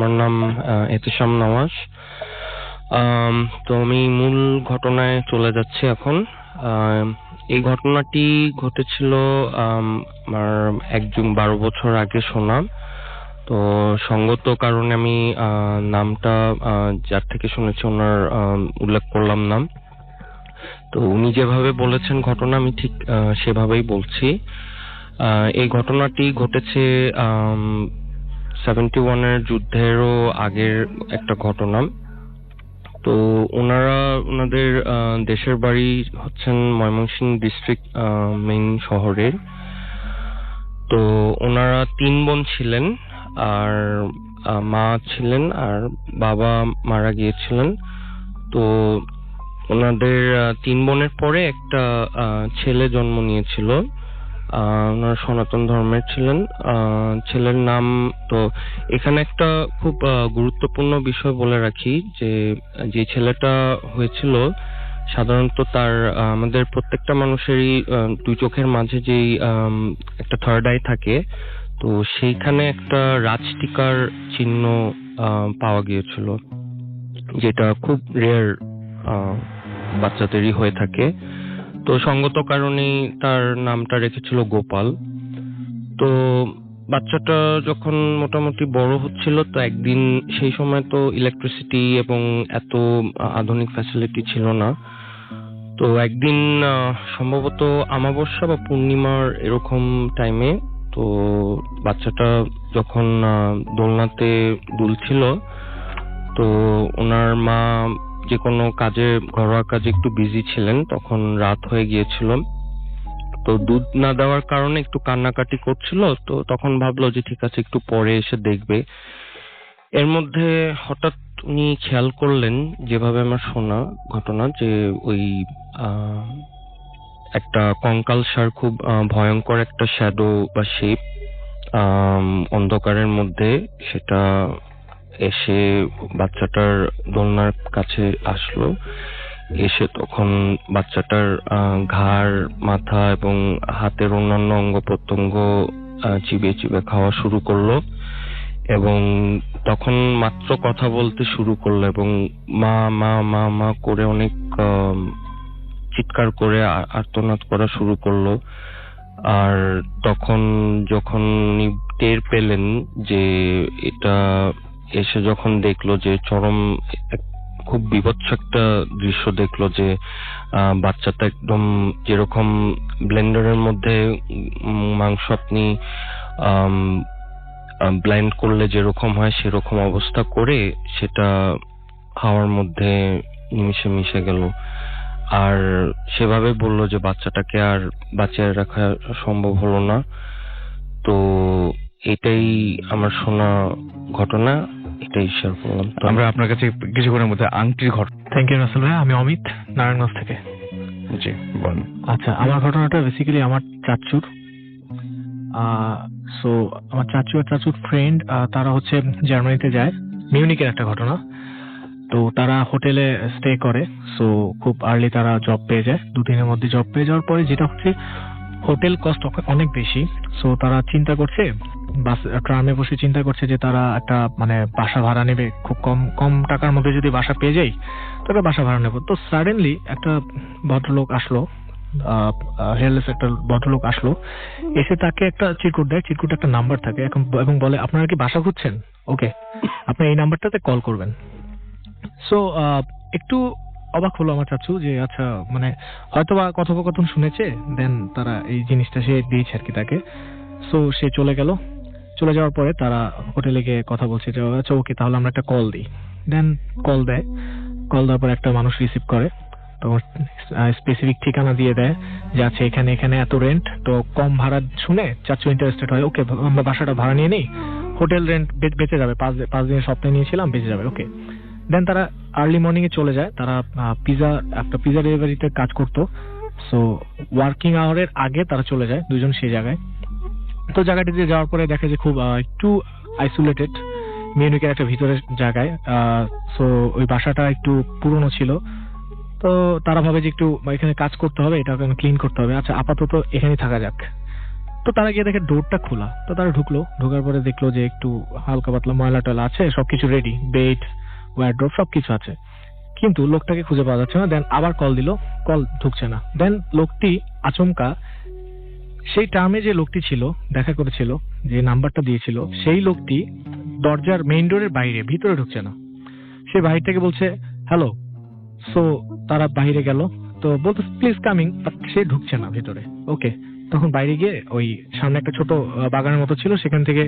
আমার নাম এতেশাম নওয়াজ। তো আমি মূল ঘটনায় চলে যাচ্ছি এখন। এই ঘটনাটি ঘটেছিল আমার 12 বছর আগে শোনা। তো সঙ্গত কারণে আমি নামটা যার থেকে শুনেছি ওনার উল্লেখ করলাম না। তো উনি যেভাবে বলেছেন ঘটনা, আমি ঠিক সেভাবেই বলছি। এই ঘটনাটি ঘটেছে 71-এর যুদ্ধেরও আগের একটা ঘটনা। তো ওনাদের দেশের বাড়ি হচ্ছেন ময়মনসিংহ ডিস্ট্রিক্ট মেইন শহরের। তো ওনারা 3 বোন ছিলেন, আর মা ছিলেন, আর বাবা মারা গিয়েছিলেন। তো ওনাদের 3 বোনের পরে একটা ছেলে জন্ম নিয়েছিল। ওনার সনাতন ধর্মের ছিলেন। ছেলের নাম, তো এখানে একটা খুব গুরুত্বপূর্ণ বিষয় বলে রাখি যে ছেলেটা হয়েছিল, সাধারণত তার আমাদের প্রত্যেকটা মানুষেরই 2 চোখের মাঝে যেই একটা থার্ড আই থাকে, তো সেইখানে একটা রাজটিকার চিহ্ন পাওয়া গিয়েছিল, যেটা খুব রেয়ার বাচ্চাদেরই হয়ে থাকে। তো সঙ্গত কারণেই তার নামটা রেখেছিল গোপাল। তো বাচ্চাটা যখন মোটামুটি বড় হচ্ছিল, তো একদিন, সেই সময় তো ইলেকট্রিসিটি এবং এত আধুনিক ফ্যাসিলিটি ছিল না। তো একদিন সম্ভবত অমাবস্যা বা পূর্ণিমার এরকম টাইমে, তো বাচ্চাটা যখন দোলনাতে দুলছিল, তো ওনার মা যে কোনো কাজে, ঘরোয়া কাজে একটু বিজি ছিলেন, তখন রাত হয়ে গিয়েছিল। তো দুধ না দেওয়ার কারণে একটু কান্নাকাটি করছিল। তো তখন ভাবলো যে ঠিক আছে, একটু পরে এসে দেখবে। এর মধ্যে হঠাৎ উনি খেয়াল করলেন, যেভাবে আমার শোনা ঘটনা, যে ওই একটা কঙ্কালসার, খুব ভয়ঙ্কর একটা শ্যাডো বা শেপ অন্ধকারের মধ্যে, সেটা এসে বাচ্চাটার দোলনার কাছে আসলো। এসে তখন বাচ্চাটার ঘাড়, মাথা এবং হাতের অন্যান্য অঙ্গ প্রত্যঙ্গ চিবিয়ে চিবিয়ে খাওয়া শুরু করলো, এবং তখন মাত্র কথা বলতে শুরু করলো, এবং মা মা মা মা করে অনেক চিৎকার করে আর্তনাদ করা শুরু করলো। আর তখন যখন উনি টের পেলেন যে এটা, এসে যখন দেখলো যে চরম খুব বীভৎস একটা দৃশ্য দেখলো, যে বাচ্চাটা একদম যেরকম ব্লেন্ডারের মধ্যে মাংস আপনি ব্লাইন্ড করলে যেরকম হয়, সেরকম অবস্থা করে সেটা হাওয়ার মধ্যে নিমিশে মিশে গেল। আর সেভাবে বললো যে বাচ্চাটাকে আর বাঁচিয়ে রাখা সম্ভব হলো না। তো এটাই আমার শোনা ঘটনা, এটাই শেয়ার করলাম। তো আমরা আপনার কাছে কিছুক্ষণের মধ্যে আংটির ঘটনা। থ্যাংক ইউ রাসেল ভাই। আমি অমিত, নারায়ণগঞ্জ থেকে। জি বলুন। আচ্ছা, আমার ঘটনাটা বেসিক্যালি আমার চাচুর। সো আমার চাচু আর চাচুর ফ্রেন্ড, তারা হচ্ছে জার্মানিতে যায়। মিউনিকের একটা ঘটনা। তো তারা হোটেলে স্টে করে। সো খুব আর্লি তারা জব পেয়ে যায়। 2 দিনের মধ্যে জব পেয়ে যাওয়ার পরে যেটা হচ্ছে, হোটেল কস্ট অনেক বেশি। সো তারা চিন্তা করছে, ট্রামে বসে চিন্তা করছে যে তারা একটা বাসা ভাড়া নেবে। খুব কম টাকার মধ্যে যদি বাসা পেয়ে যাই, তবে বাসা ভাড়া নেবো। তো সাডেনলি একটা ভদ্রলোক আসলো, হেয়ারলেস একটা ভদ্রলোক আসলো। এসে তাকে একটা চিরকুট দেয়। চিরকুটে একটা নাম্বার থাকে এবং বলে, আপনারা কি বাসা খুঁজছেন? ওকে, আপনি এই নাম্বারটাতে কল করবেন। সো একটু অবাক হলো আমার চাচু, যে আচ্ছা, হয়তোবা কথোপকথন শুনেছে, দেন তারা এই জিনিসটা সে দিয়েছে আর কি তাকে। সো সে চলে গেল। চলে যাওয়ার পরে তারা হোটেলে গিয়ে কথা বলছে যে আচ্ছা ওকে, তাহলে আমরা একটা কল দিই। দেন কল দেয়। কল দেওয়ার পর একটা মানুষ রিসিভ করে, তখন স্পেসিফিক ঠিকানা দিয়ে দেয় যে আচ্ছা এখানে এখানে এত রেন্ট। তো কম ভাড়া শুনে চাচু ইন্টারেস্টেড হয়। ওকে, আমরা বাসাটা ভাড়া নিয়ে নিই, হোটেল রেন্ট বেঁচে যাবে, 5 দিনের সপ্তাহে নিয়েছিলাম, বেঁচে যাবে। ওকে। দেন তারা আর্লি মর্নিং এ চলে যায়। তারা একটা পিজা ডেলিভারিতে কাজ করতো। সো ওয়ার্কিং আওয়ারের আগে তারা চলে যায় দুজন সেই জায়গায়। তো জায়গাটিতে যাওয়ার পরে দেখে যে খুব একটু আইসোলেটেড, মিউনিকের একটা ভিতরের জায়গায়। সো ওই বাসাটা একটু পুরনো ছিল। তো তারা ভাবে যে একটু এখানে কাজ করতে হবে, এটা ক্লিন করতে হবে। আচ্ছা, আপাতত এখানে থাকা যাক। তো তারা গিয়ে দেখে ডোরটা খোলা, তো তারা ঢুকলো, ঢোকার পরে দেখলো যে একটু হালকা পাতলা ময়লা টয়লা আছে, সবকিছু রেডি, বেড ওয়ার্ড্রোব সবকিছু আছে, কিন্তু লোকটাকে খুঁজে পাওয়া যাচ্ছে না। দেন আবার কল দিল, কল ঢুকছে না। দেন লোকটি আচমকা সেই টার্মে যে লোকটি ছিল, দেখা করেছিল, যে নাম্বারটা দিয়েছিল, সেই লোকটি দরজার মেইন ডোরের বাইরে, ভিতরে ঢুকছে না। সে বাহির থেকে বলছে হ্যালো। সো তারা বাইরে গেল, তো বলতে প্লিজ কামিং, বাট সে ঢুকছে না ভিতরে। ওকে, তখন বাইরে গিয়ে ওই সামনে একটা ছোট বাগানের মতো ছিল, সেখান থেকে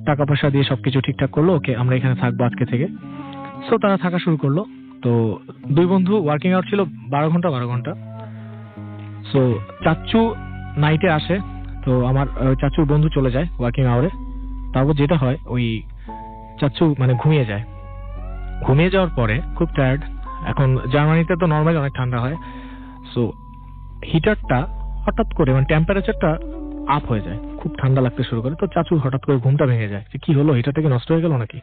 টাকা পয়সা দিয়ে সবকিছু ঠিকঠাক করলো, ওকে আমরা এখানে থাকবো আজকে থেকে। সো তারা থাকা শুরু করলো। তো দুই বন্ধু ওয়ার্কিং আওয়ার ছিল 12 ঘন্টা। সো চাচ্চু নাইটে আসে, তো আমার চাচুর বন্ধু চলে যায় ওয়ার্কিং আওয়ারে। তারপর যেটা হয়, ওই চাচ্চু মানে ঘুমিয়ে যায়। ঘুমিয়ে যাওয়ার পরে খুব টায়ার্ড, এখন জার্মানিতে তো নর্মালি অনেক ঠান্ডা হয়, সো হিটারটা হঠাৎ করে মানে টেম্পারেচারটা আপ হয়ে যায়, খুব ঠান্ডা লাগতে শুরু করে। তো চাচু হঠাৎ করে ঘুমটা ভেঙে যায়, যে কি হলো, হিটারটা কি নষ্ট হয়ে গেল নাকি।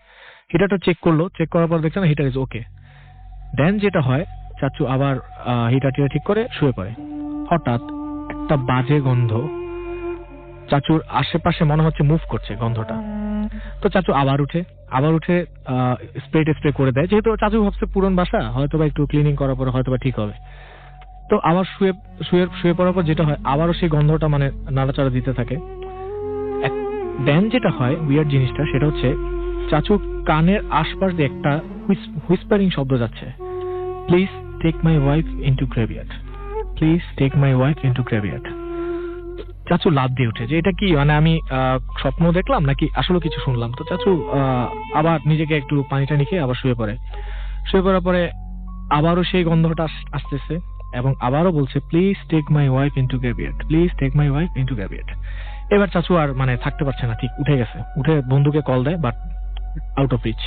হিটারটা চেক করলো, চেক করার পর দেখছে না, হিটার ইজ ওকে। দেন যেটা হয়, চাচু আবার হিটারটা ঠিক করে শুয়ে পড়ে। হঠাৎ একটা বাজে গন্ধ চাচুর আশেপাশে মনে হচ্ছে মুভ করছে গন্ধটা। তো চাচু আবার উঠে স্প্রে করে দেয়, যেহেতু চাচু ভাবছে পুরন বাসা, হয়তো বা একটু ক্লিনিং করার পরে হয়তো বা ঠিক হবে। তো আবার শুয়ে পড়ার পর যেটা হয়, আবারও সেই গন্ধটা মানে নাড়াচাড়া দিতে থাকে। দেন যেটা হয়, উইয়ার্ড জিনিসটা সেটা হচ্ছে, চাচুর কানের আশপাশ দিয়ে একটা হুইসপারিং শব্দ যাচ্ছে, please take my wife into graveyard, please take my wife into graveyard. চাচু লাফ দিয়ে উঠে, যে এটা কি, মানে আমি স্বপ্ন দেখলাম নাকি আসলে কিছু শুনলাম। তো চাচু আবার নিজেকে একটু পানি টানি খেয়ে আবার শুয়ে পড়ার পরে আবারও সেই গন্ধটা আসতেছে, এবং আবারও বলছে, please take my wife into graveyard, please take my wife into graveyard. এবার চাচু আর মানে থাকতে পারছে না, ঠিক উঠে গেছে, উঠে বন্ধুকে কল দেয়, but out of reach,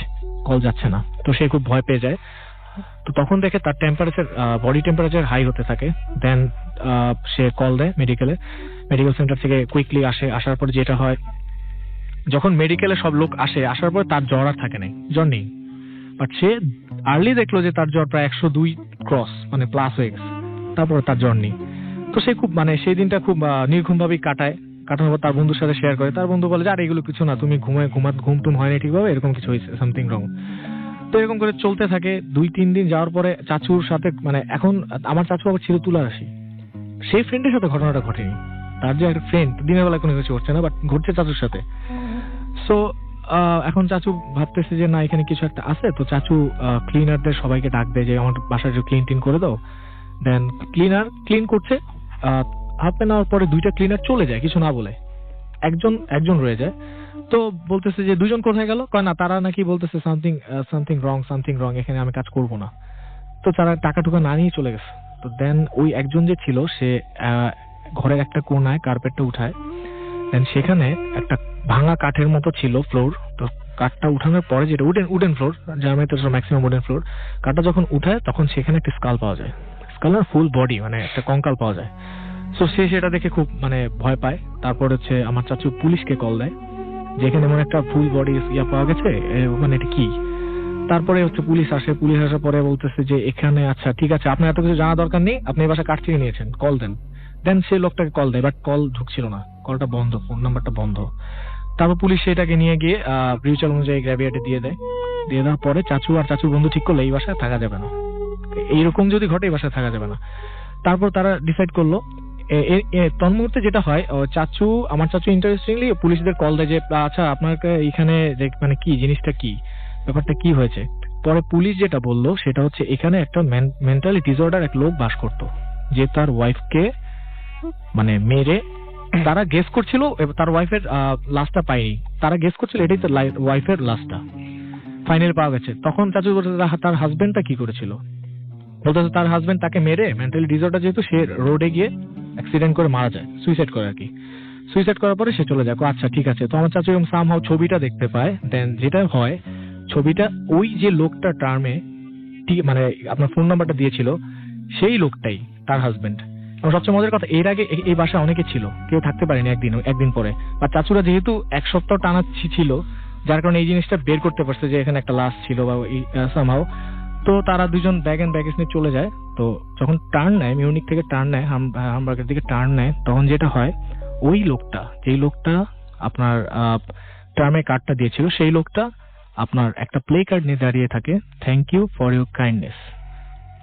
call যাচ্ছে না। তো সে খুব ভয় পেয়ে যায়। তো তখন দেখে তার বডি টেম্পারেচার হাই হতে থাকে। দেন সে কল দেয় মেডিকেল সেন্টার থেকে কুইকলি আসার পর যেটা হয়, যখন মেডিকেলে সব লোক আসার পর তার জ্বর আর থাকে নাই, জ্বর নেই, বাট সে আর্লি দেখলো যে তার জ্বর প্রায় 102 ক্রস মানে প্লাস হয়ে গেছে, তারপর তার জ্বর নেই। তো সে খুব মানে সেই দিনটা খুব নির্ঘুম ভাবেই কাটানোর পর তার বন্ধুর সাথে শেয়ার করে। তার বন্ধু বলে যে আর এগুলো কিছু না, তুমি ঘুম টুম হয়নি ঠিকভাবে, এরকম কিছু হয়েছে, সামথিং রং। তো এরকম করে চলতে থাকে 2-3 দিন যাওয়ার পরে চাচুর সাথে মানে, এখন আমার চাচু আবার ছিল তুলারাশি, সেই ফ্রেন্ডের সাথে ঘটনাটা ঘটেনি। তার যে একটা ফ্রেন্ড দিনের বেলায় কোনো কিছু করছে না, বাট ঘটছে চাচুর সাথে। সো এখন চাচু ভাবতেছে যে না, এখানে কিছু একটা আছে। তো চাচু ক্লিনারদের সবাইকে ডাক দেয় যে আমার বাসার ক্লিন করে দাও। দেন ক্লিন করছে, হাফ এন আওয়ার পরে 2টা ক্লিনার চলে যায় কিছু না বলে, একজন রয়ে যায়। তো বলতেছে যে 2জন কোথায় গেল, কয় না, তারা নাকি বলতেছে সামথিং রং, এখানে আমি কাজ করব না। তো তারা টাকা টুকা না নিয়ে চলে গেছে। তো দেন ওই একজন যে ছিল, সে ঘরের একটা কোনায় কার্পেটটা উঠায়, দেন সেখানে একটা ভাঙা কাঠের মতো ছিল ফ্লোর। তো কাঠটা উঠানোর পরে, যেটা উডেন ফ্লোর, জার্মানিতে ম্যাক্সিমাম উডেন ফ্লোর, কাঠটা যখন উঠায় তখন সেখানে একটা স্কাল পাওয়া যায়, স্কালের ফুল বডি মানে একটা কঙ্কাল পাওয়া যায়। সো সে সেটা দেখে খুব মানে ভয় পায়। তারপর হচ্ছে আমার চাচু পুলিশকে কল দেয়, যেখানে এমন একটা ফুল বডি পাওয়া গেছে, মানে এটা কি। তারপরে হচ্ছে পুলিশ আসার পরে বলতেছে যে এখানে, আচ্ছা ঠিক আছে, আপনার এত কিছু জানা দরকার নেই, আপনি এই বাসা কাঠ থেকে নিয়েছেন, কল দেন। দেন সে লোকটাকে কল দেয়, বাট কল ঢুকছিল না, কলটা বন্ধ, ফোন নাম্বারটা বন্ধ। তারপর পুলিশ সেটাকে নিয়ে গিয়ে রিচুয়াল অনুযায়ী গ্র্যাভিয়ার্ডে দিয়ে দেওয়ার পরে চাচু আর চাচুর বন্ধু ঠিক করলো এই বাসায় থাকা যাবে না, এইরকম যদি ঘটে এই বাসায় থাকা যাবে না। তারপর তারা ডিসাইড করলো, তন্মুহূর্তে যেটা হয়, আমার চাচু ইন্টারেস্টিংলি পুলিশদের কল দেয় যে আচ্ছা আপনার এখানে মানে কি জিনিসটা, কি ব্যাপারটা কি হয়েছে। পরে পুলিশ যেটা বললো সেটা হচ্ছে, এখানে একটা মেন্টালি ডিসঅর্ডার এক লোক বাস করতো, যে তার ওয়াইফকে মানে মেরে, তারা গেস করছিল তার ওয়াইফের লাশটা পায়নি, তারা গেস করছিল এটাই তার ওয়াইফের লাশটা, ফাইনালি পাওয়া গেছে। তখন চাচু বলতে তার হাজবেন্ডটা কি করেছিল, বলতেছে তার হাজবেন্ড তাকে মেরে, মেন্টালি ডিসঅর্ডার যেহেতু, সে রোডে গিয়ে অ্যাক্সিডেন্ট করে মারা যায়, সুইসাইড করে আর কি। সুইসাইড করার পরে সে চলে যায়। আচ্ছা ঠিক আছে। তো আমার চাচু এবং সামহাউ ছবিটা দেখতে পায়। দেন যেটা হয়, ছবিটা ওই যে লোকটা টার্মে মানে আপনার ফোন নাম্বারটা দিয়েছিল, সেই লোকটাই তার হাজবেন্ড। এবং সবচেয়ে মজার কথা, এর আগে এই বাসায় অনেকে ছিল, কেউ থাকতে পারেনি একদিন পরে। বা চাচুরা যেহেতু 1 সপ্তাহ টানা ছিল, যার কারণে এই জিনিসটা বের করতে পারছে যে এখানে একটা লাশ ছিল বা সামহাউ। তো তারা 2জন ব্যাগ এন্ড ব্যাগেজ নিয়ে চলে যায়। তো যখন টার্ন নেয়, মিউনিক থেকে টার্ন নেয়, হামবার্গের দিকে টার্ন নেয়, তখন যেটা হয়, ওই লোকটা, যেই লোকটা আপনার টার্মে কার্ডটা দিয়েছিল, সেই লোকটা আপনার একটা প্লে কার্ড নিয়ে দাঁড়িয়ে থাকে, thank you for your kindness.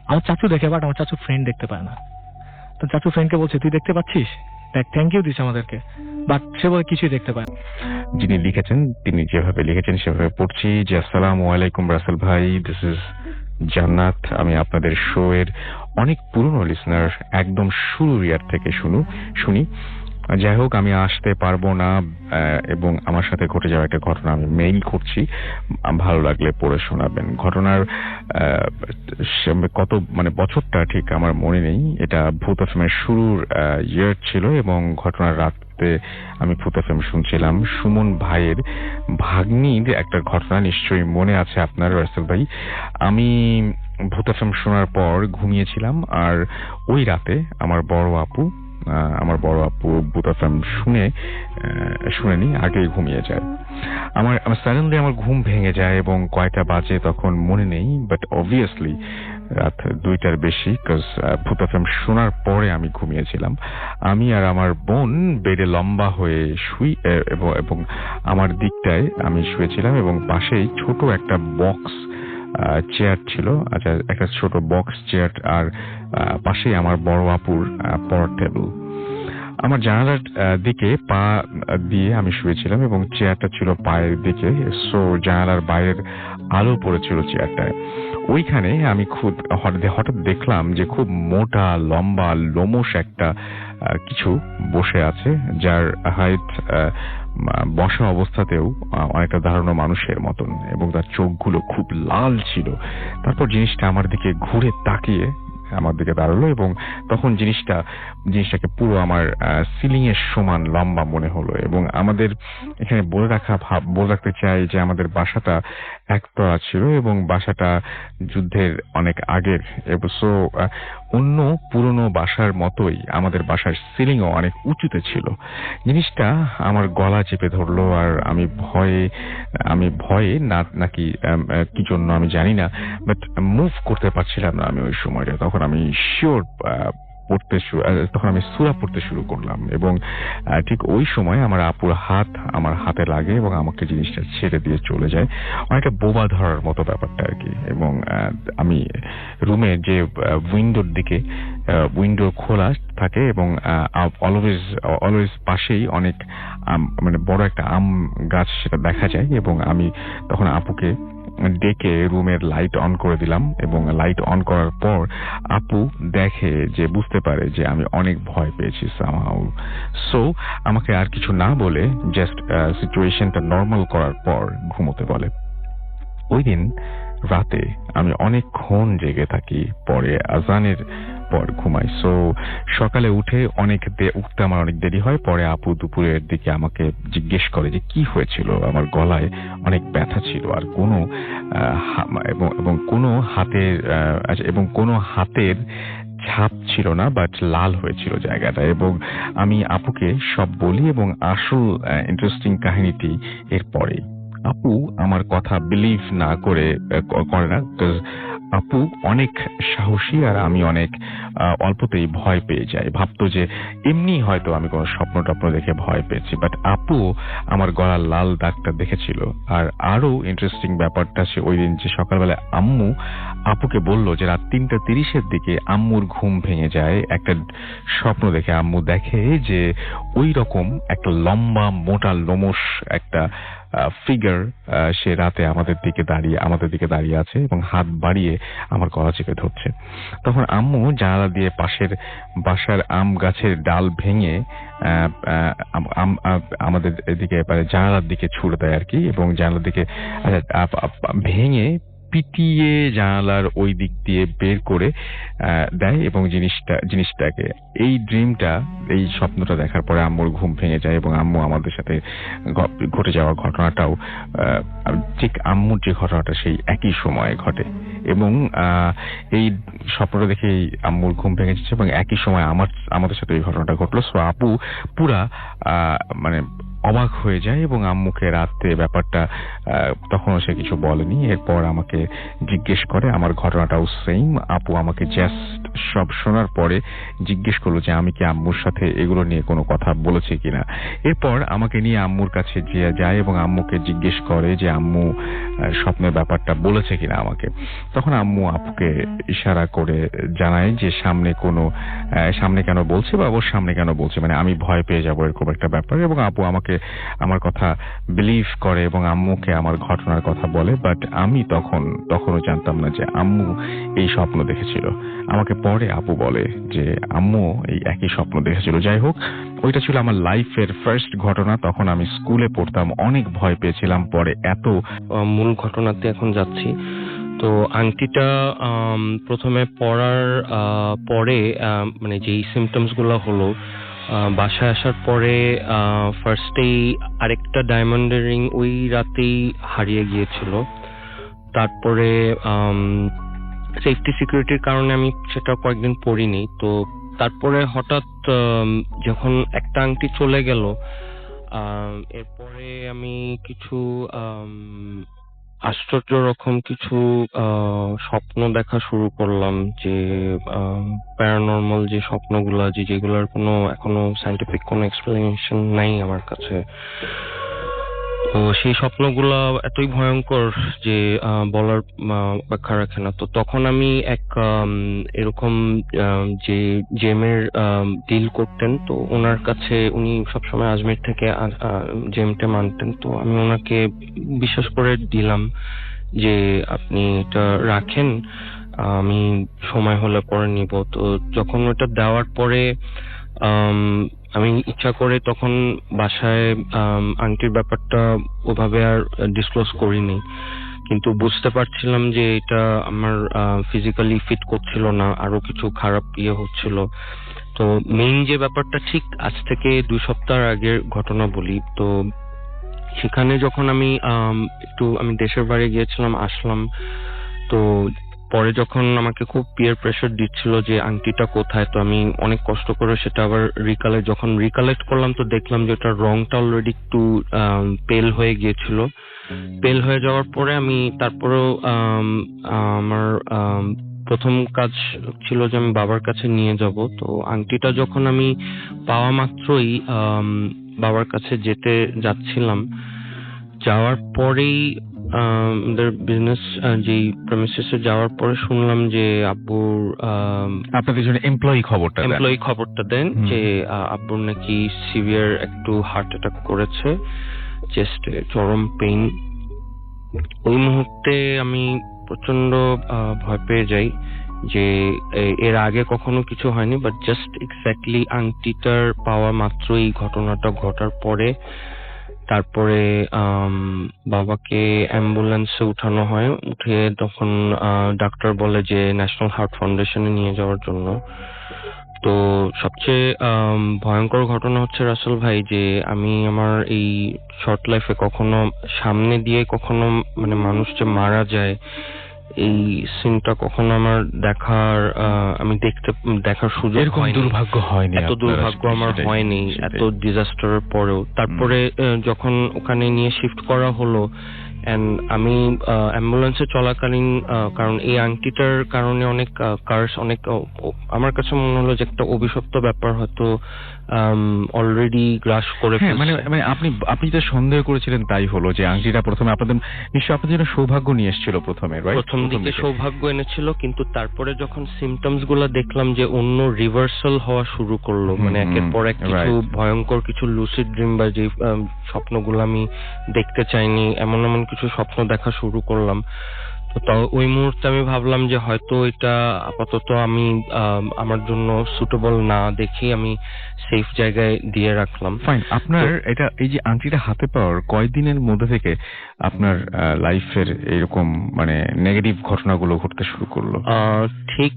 আমার চাচু দেখে, বাট আমার চাচু ফ্রেন্ড দেখতে পায় না। তো চাচু ফ্রেন্ডকে বলছে, তুই দেখতে পাচ্ছিস, দেখ থ্যাংক ইউ দিস আমাদেরকে, বাট সে বলে কিছুই দেখতে পায় না। যিনি লিখেছেন তিনি যেভাবে লিখেছেন সেভাবে পড়ছি যে, আসসালামু আলাইকুম রাসেল ভাই, দিস ইজ জান্নাত। আমি আপনাদের শো এর অনেক পুরনো লিসনার, একদম শুরুর ইয়ার থেকে শুনি। যাই হোক, আমি আসতে পারবো না এবং আমার সাথে ঘটে যাওয়া একটা ঘটনা আমি মেইল করছি, ভালো লাগলে পড়ে শোনাবেন। ঘটনার কত বছরটা ঠিক আমার মনে নেই। এটা ভূত এফএমের শুরুর ইয়ার ছিল এবং ঘটনার রাতে আমি ভূত এফএম শুনছিলাম। সুমন ভাইয়ের ভাগ্নির একটা ঘটনা নিশ্চয়ই মনে আছে আপনার রাসেল ভাই। আমি ভূত এফএম শোনার পর ঘুমিয়েছিলাম, আর ওই রাতে আমার বড় আপু ভূত এফএম শুনেনি, আগেই ঘুমিয়ে যায়। আমার সাডেনলি আমার ঘুম ভেঙে যায় এবং কয়টা বাজে তখন মনে নেই, বাট অবভিয়াসলি রাত 2টার বেশি, বিকজ ভূত এফএম শোনার পরে আমি ঘুমিয়েছিলাম। আমি আর আমার বোন বেডে লম্বা হয়ে শুই এবং আমার দিকটায় আমি শুয়েছিলাম এবং পাশেই ছোট একটা বক্স চেয়ার ছিল, আচ্ছা একটা ছোট বক্স চেয়ার, আর পাশেই আমার বড় আপুর পড়ার টেবিল। আমার জানালার দিকে পা দিয়ে আমি শুয়েছিলাম এবং চেয়ারটা ছিল পায়ের দিকে, সো জানালার বাইরের আলো পড়েছিল চেয়ারটায়। ওইখানে আমি হঠাৎ দেখলাম যে খুব মোটা লম্বা লোমশ একটা কিছু বসে আছে, যার হাইট বসা অবস্থাতেও অনেকটা ধারণা মানুষের মতন, এবং তার চোখগুলো খুব লাল ছিল। তারপর জিনিসটা আমার দিকে ঘুরে তাকিয়ে আমার দিকে দাঁড়ালো এবং তখন জিনিসটাকে পুরো আমার সিলিং এর সমান লম্বা মনে হলো। এবং আমাদের এখানে বলে রাখতে চাই যে আমাদের বাসাটা একতলা ছিল এবং বাসাটা যুদ্ধের অনেক আগের, সো অন্য পুরনো বাসার মতোই আমাদের বাসার সিলিংও অনেক উঁচুতে ছিল। জিনিসটা আমার গলা চেপে ধরলো, আর আমি ভয়ে নাকি কি জন্য আমি জানি না, বাট মুভ করতে পারছিলাম না আমি ওই সময়টা। তখন আমি শিওর তখন আমি সূরা পড়তে শুরু করলাম এবং ঠিক ওই সময় আমার আপুর হাত আমার হাতে লাগে এবং আমাকে জিনিসটা ছেড়ে দিয়ে চলে যায়, অনেকটা বোবা ধরার মতো ব্যাপারটা আর কি। এবং আমি রুমে যে উইন্ডো খোলা থাকে এবং অলওয়েজ পাশেই অনেক বড় একটা আম গাছ সেটা দেখা যায়, এবং আমি তখন আপুকে ডেকে রুমের লাইট অন করে দিলাম এবং লাইট অন করার পর আপু দেখে যে বুঝতে পারে যে আমি অনেক ভয় পেয়েছি সামহাউ। সো আমাকে আর কিছু না বলে জাস্ট সিচুয়েশনটা নর্মাল করার পর ঘুমোতে বলে। ওই দিন রাতে আমি অনেকক্ষণ জেগে থাকি, পরে আজানের পর ঘুমাই। সো সকালে উঠতে আমার অনেক দেরি হয়। পরে আপু দুপুরের দিকে আমাকে জিজ্ঞেস করে যে কি হয়েছিল। আমার গলায় অনেক ব্যথা ছিল আর কোনো হাতের ছাপ ছিল না, বাট লাল হয়েছিল জায়গাটা। এবং আমি আপুকে সব বলি এবং আসল ইন্টারেস্টিং কাহিনীটি এরপরে। আপু আমার কথা বিলিভ করে না, আপু অনেক সাহসী আর আমি অনেক অল্পতেই ভয় পেয়ে যাই। ভাবতো যে এমনি হয়তো আমি কোনো স্বপ্ন দেখে ভয় পেয়েছি, বাট আপু আমার গলার লাল দাগটা দেখেছিল। আর আরো ইন্টারেস্টিং ব্যাপারটা সে ওই দিন যে সকালবেলা আম্মু আপুকে বলল যে রাত 3:30 দিকে আম্মুর ঘুম ভেঙে যায় একটা স্বপ্ন দেখে। আম্মু দেখে যে ওই রকম একটা লম্বা মোটা লোমশ একটা ফিগার সে রাতে আমাদের দিকে দাঁড়িয়ে আছে এবং হাত বাড়িয়ে আমার গলা চেপে ধরছে। তখন আম্মু জানালা দিয়ে পাশের বাসার আম গাছের ডাল ভেঙে আমাদের এদিকে জানালার দিকে ছুড়ে দেয় আর কি, এবং জানালার দিকে ভেঙে পিটিয়ে জানালার ওই দিক দিয়ে বের করে দেয় এবং জিনিসটাকে এই স্বপ্নটা দেখার পরে আম্মুর ঘুম ভেঙে যায় এবং আম্মু আমাদের সাথে ঘটে যাওয়া ঘটনাটাও ঠিক আম্মুর যে ঘটনাটা সেই একই সময়ে ঘটে। এবং এই স্বপ্নটা দেখে আম্মুর ঘুম ভেঙে যাচ্ছে এবং একই সময় আমাদের সাথে এই ঘটনাটা ঘটলো। সো আপু পুরা অবাক হয়ে যায় এবং আম্মুকে রাতে ব্যাপারটা তখনও সে কিছু বলেনি। এরপর আমাকে জিজ্ঞেস করে, আমার ঘটনাটাও সেম। আপু আমাকে জাস্ট সব শোনার পরে জিজ্ঞেস করলো যে আমি কি আম্মুর সাথে এগুলো নিয়ে কোনো কথা বলেছি কিনা। এরপর আমাকে নিয়ে আম্মুর কাছে যায় এবং আম্মুকে জিজ্ঞেস করে যে আম্মু স্বপ্নের ব্যাপারটা বলেছে কিনা আমাকে। তখন আম্মু আপুকে ইশারা করে জানায় যে সামনে কেন বলছে বা ওর সামনে কেন বলছে, মানে আমি ভয় পেয়ে যাবো এরকম একটা ব্যাপার। এবং আপু আমাকে আমার কথা বিলিভ করে এবং আম্মুকে আমার ঘটনার কথা বলে। বাট আমি তখনও জানতাম না যে আম্মু এই স্বপ্ন দেখেছিল। আমাকে পরে আপু বলে যে আম্মু এই একই স্বপ্ন দেখেছিল। যাই হোক, ওইটা ছিল আমার লাইফের ফার্স্ট ঘটনা। তখন আমি স্কুলে পড়তাম, অনেক ভয় পেয়েছিলাম। পরে মূল ঘটনাতে এখন যাচ্ছি। তো আংটিটা প্রথমে পড়ার পরে মানে যেই সিমটমস গুলো হলো, বাসায় আসার পরে ফার্স্টেই আরেকটা ডায়মন্ডের রিং ওই রাতেই হারিয়ে গিয়েছিল। তারপরে সেফটি সিকিউরিটির কারণে আমি সেটা কয়েকদিন পরিনি। তো তারপরে হঠাৎ যখন একটা আংটি চলে গেল, এরপরে আমি কিছু আশ্চর্য রকম কিছু স্বপ্ন দেখা শুরু করলাম, যে প্যারানর্মাল যে স্বপ্নগুলো, যেগুলোর কোনো এখনো সায়েন্টিফিক কোনো এক্সপ্লেনেশন নাই আমার কাছে। তো সেই স্বপ্নগুলো এতই ভয়ঙ্কর যে বলার অপেক্ষা রাখে না। তো তখন আমি এক এরকম যে জেমের ডিল করতেন, তো ওনার কাছে, উনি সবসময় আজমির থেকে জেমটা মানতেন। তো আমি ওনাকে বিশ্বাস করে দিলাম যে আপনি এটা রাখেন, আমি সময় হলে পরে নিব। তো যখন ওটা দেওয়ার পরে আমি ইচ্ছা করে তখন বাসায় আংটির ব্যাপারটা ওভাবে আর ডিসক্লোজ করিনি, কিন্তু বুঝতে পারছিলাম যে এটা আমার ফিজিক্যালি ফিট করছিল না, আরো কিছু খারাপ হচ্ছিল। তো মেইন যে ব্যাপারটা, ঠিক আজ থেকে 2 সপ্তাহ আগের ঘটনা বলি। তো সেখানে যখন আমি আমি দেশের বাড়ি গিয়েছিলাম, আসলাম। তো পরে যখন আমাকে খুব পিয়ার প্রেসার দিচ্ছিল যে আংটিটা কোথায়, তো আমি অনেক কষ্ট করে সেটা আবার রিকালেক্ট করলাম। তো দেখলাম যে ওটার রংটা অলরেডি একটু পেল হয়ে গিয়েছিল। পেল হয়ে যাওয়ার পরে আমি তারপরেও আমার প্রথম কাজ ছিল যে আমি বাবার কাছে নিয়ে যাব। তো আংটিটা যখন আমি পাওয়া মাত্রই বাবার কাছে যাচ্ছিলাম, যাওয়ার পরেই আমাদের বিজনেস যেই প্রেমিসেসে যাওয়ার পরে শুনলাম যে আব্বুর আপনাদের জন্য এমপ্লয়ি খবরটা দেন যে আব্বুর নাকি সিভিয়ার একটু হার্ট অ্যাটাক করেছে, চেস্টে চরম পেইন। ওই মুহূর্তে আমি প্রচন্ড ভয় পেয়ে যাই যে এর আগে কখনো কিছু হয়নি, বাট জাস্ট এক্স্যাক্টলি আংটিটার পাওয়া মাত্রই ঘটনাটা ঘটার পরে তারপরে বাবাকে অ্যাম্বুলেন্সে উঠানো হয়। উঠে তখন ডাক্তার বলে যে ন্যাশনাল হার্ট ফাউন্ডেশনে নিয়ে যাওয়ার জন্য। তো সবচেয়ে ভয়ঙ্কর ঘটনা হচ্ছে রাসেল ভাই, যে আমি আমার এই শর্ট লাইফে কখনো সামনে দিয়ে কখনো মানে মানুষ যে মারা যায়, এই সিনটা কখনো আমার দেখার সুযোগ হয়নি। এত দুর্ভাগ্য আমার হয়নি এত ডিজাস্টারের পরেও। তারপরে যখন ওখানে নিয়ে শিফট করা হলো, আমি অ্যাম্বুলেন্সে চলাকালীন, কারণ এই আংটিটার কারণে অনেক আমার কাছে মনে হলো যে একটা অভিশপ্ত ব্যাপার হয়তো অলরেডি গ্রাস করে ফেলছে। মানে আপনি যে সন্দেহ করেছিলেন তাই হলো যে আংটিটা প্রথমে আপনাদের জন্য সৌভাগ্য নিয়ে এসেছিল প্রথম দিকে সৌভাগ্য এনেছিল, কিন্তু তারপরে যখন সিমটমস গুলা দেখলাম যে অন্য রিভার্সাল হওয়া শুরু করলো, মানে একের পর এক কিছু ভয়ঙ্কর কিছু লুসিড ড্রিম বা যে স্বপ্নগুলো আমি দেখতে চাইনি, এমন কিছু স্বপ্ন দেখা শুরু করলাম। তো ওই মুহূর্তে আমি ভাবলাম যে হয়তো এটা আপাতত আমি আমার জন্য সুটেবল না, দেখি আমি সেফ জায়গায় দিয়ে রাখলাম। ফাইন। আপনার এটা এই যে আংটিটা হাতে পাওয়ার কয়েকদিনের মধ্যে থেকে আপনার লাইফের এরকম মানে নেগেটিভ ঘটনাগুলো ঘটতে শুরু করলো? ঠিক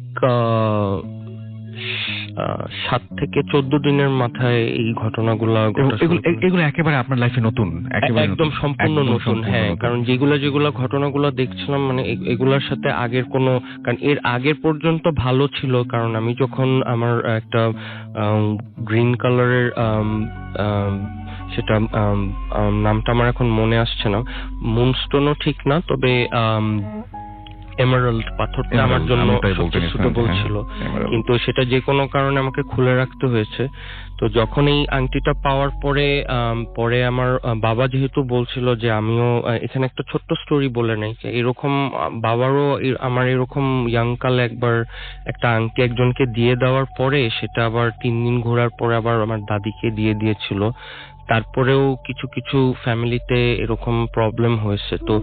7 থেকে 14 দিনের মাথায় এই ঘটনাগুলো এগুলো একেবারে আপনার লাইফে নতুন, একদম সম্পূর্ণ নতুন। হ্যাঁ, কারণ যেগুলো ঘটনাগুলো দেখছিলাম মানে এগুলোর সাথে আগের কোনো, কারণ এর আগের পর্যন্ত ভালো ছিল। কারণ আমি যখন আমার একটা গ্রিন কালারের সেটা নামটা আমার এখন মনে আসছে না, মুনস্টোনও ঠিক না, তবে এমারাল্ড পাথরটা Emerald, আমার জন্য আমি তাই বলতে সবচেয়ে নিয়েছিলাম, সুটেবল হ্যাঁ, ছিল, emerald। কিন্তু সেটা যে কোনো কারণে আমাকে খুলে রাখতে হয়েছে। তো যখন এই আংটিটা পাওয়ার পরে পরে আমার বাবা যেহেতু বলছিল যে আমিও এখানে একটা ছোট্ট স্টোরি বলে নেই যে এরকম বাবারও আমার এরকম ইয়াং কালে একবার একটা আংটি একজনকে দিয়ে দেওয়ার পরে সেটা আবার 3 দিন ঘোরার পরে আবার আমার দাদিকে দিয়ে দিয়েছিল। তারপরেও কিছু কিছু ফ্যামিলিতে এরকম প্রবলেম হয়েছে। তো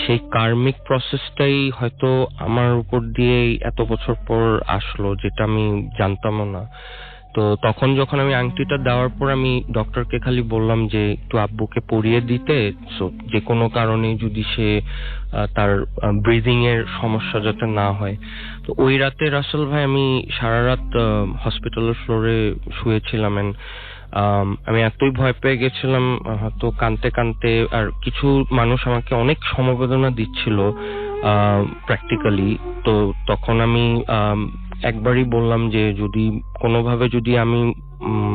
সেই কার্মিক প্রসেসটাই হয়তো আমার উপর দিয়েই এত বছর পর আসলো, যেটা আমি জানতামও না। তো তখন যখন আমি আংটিটা দেওয়ার পর আমি ডক্টরকে খালি বললাম যে একটু আব্বুকে পরিয়ে দিতে, সো যে কোনো কারণে যদি সে তার ব্রিদিং এর সমস্যা যাতে না হয়। তো ওই রাতে রাসেল ভাই আমি সারা রাত হসপিটালের ফ্লোরে শুয়েছিলাম। And, আমি এতই ভয় পেয়ে গেছিলাম, হয়তো কানতে কানতে, আর কিছু মানুষ আমাকে অনেক সমবেদনা দিচ্ছিল প্র্যাকটিক্যালি। তো তখন আমি একবারই বললাম যে যদি কোনোভাবে যদি আমি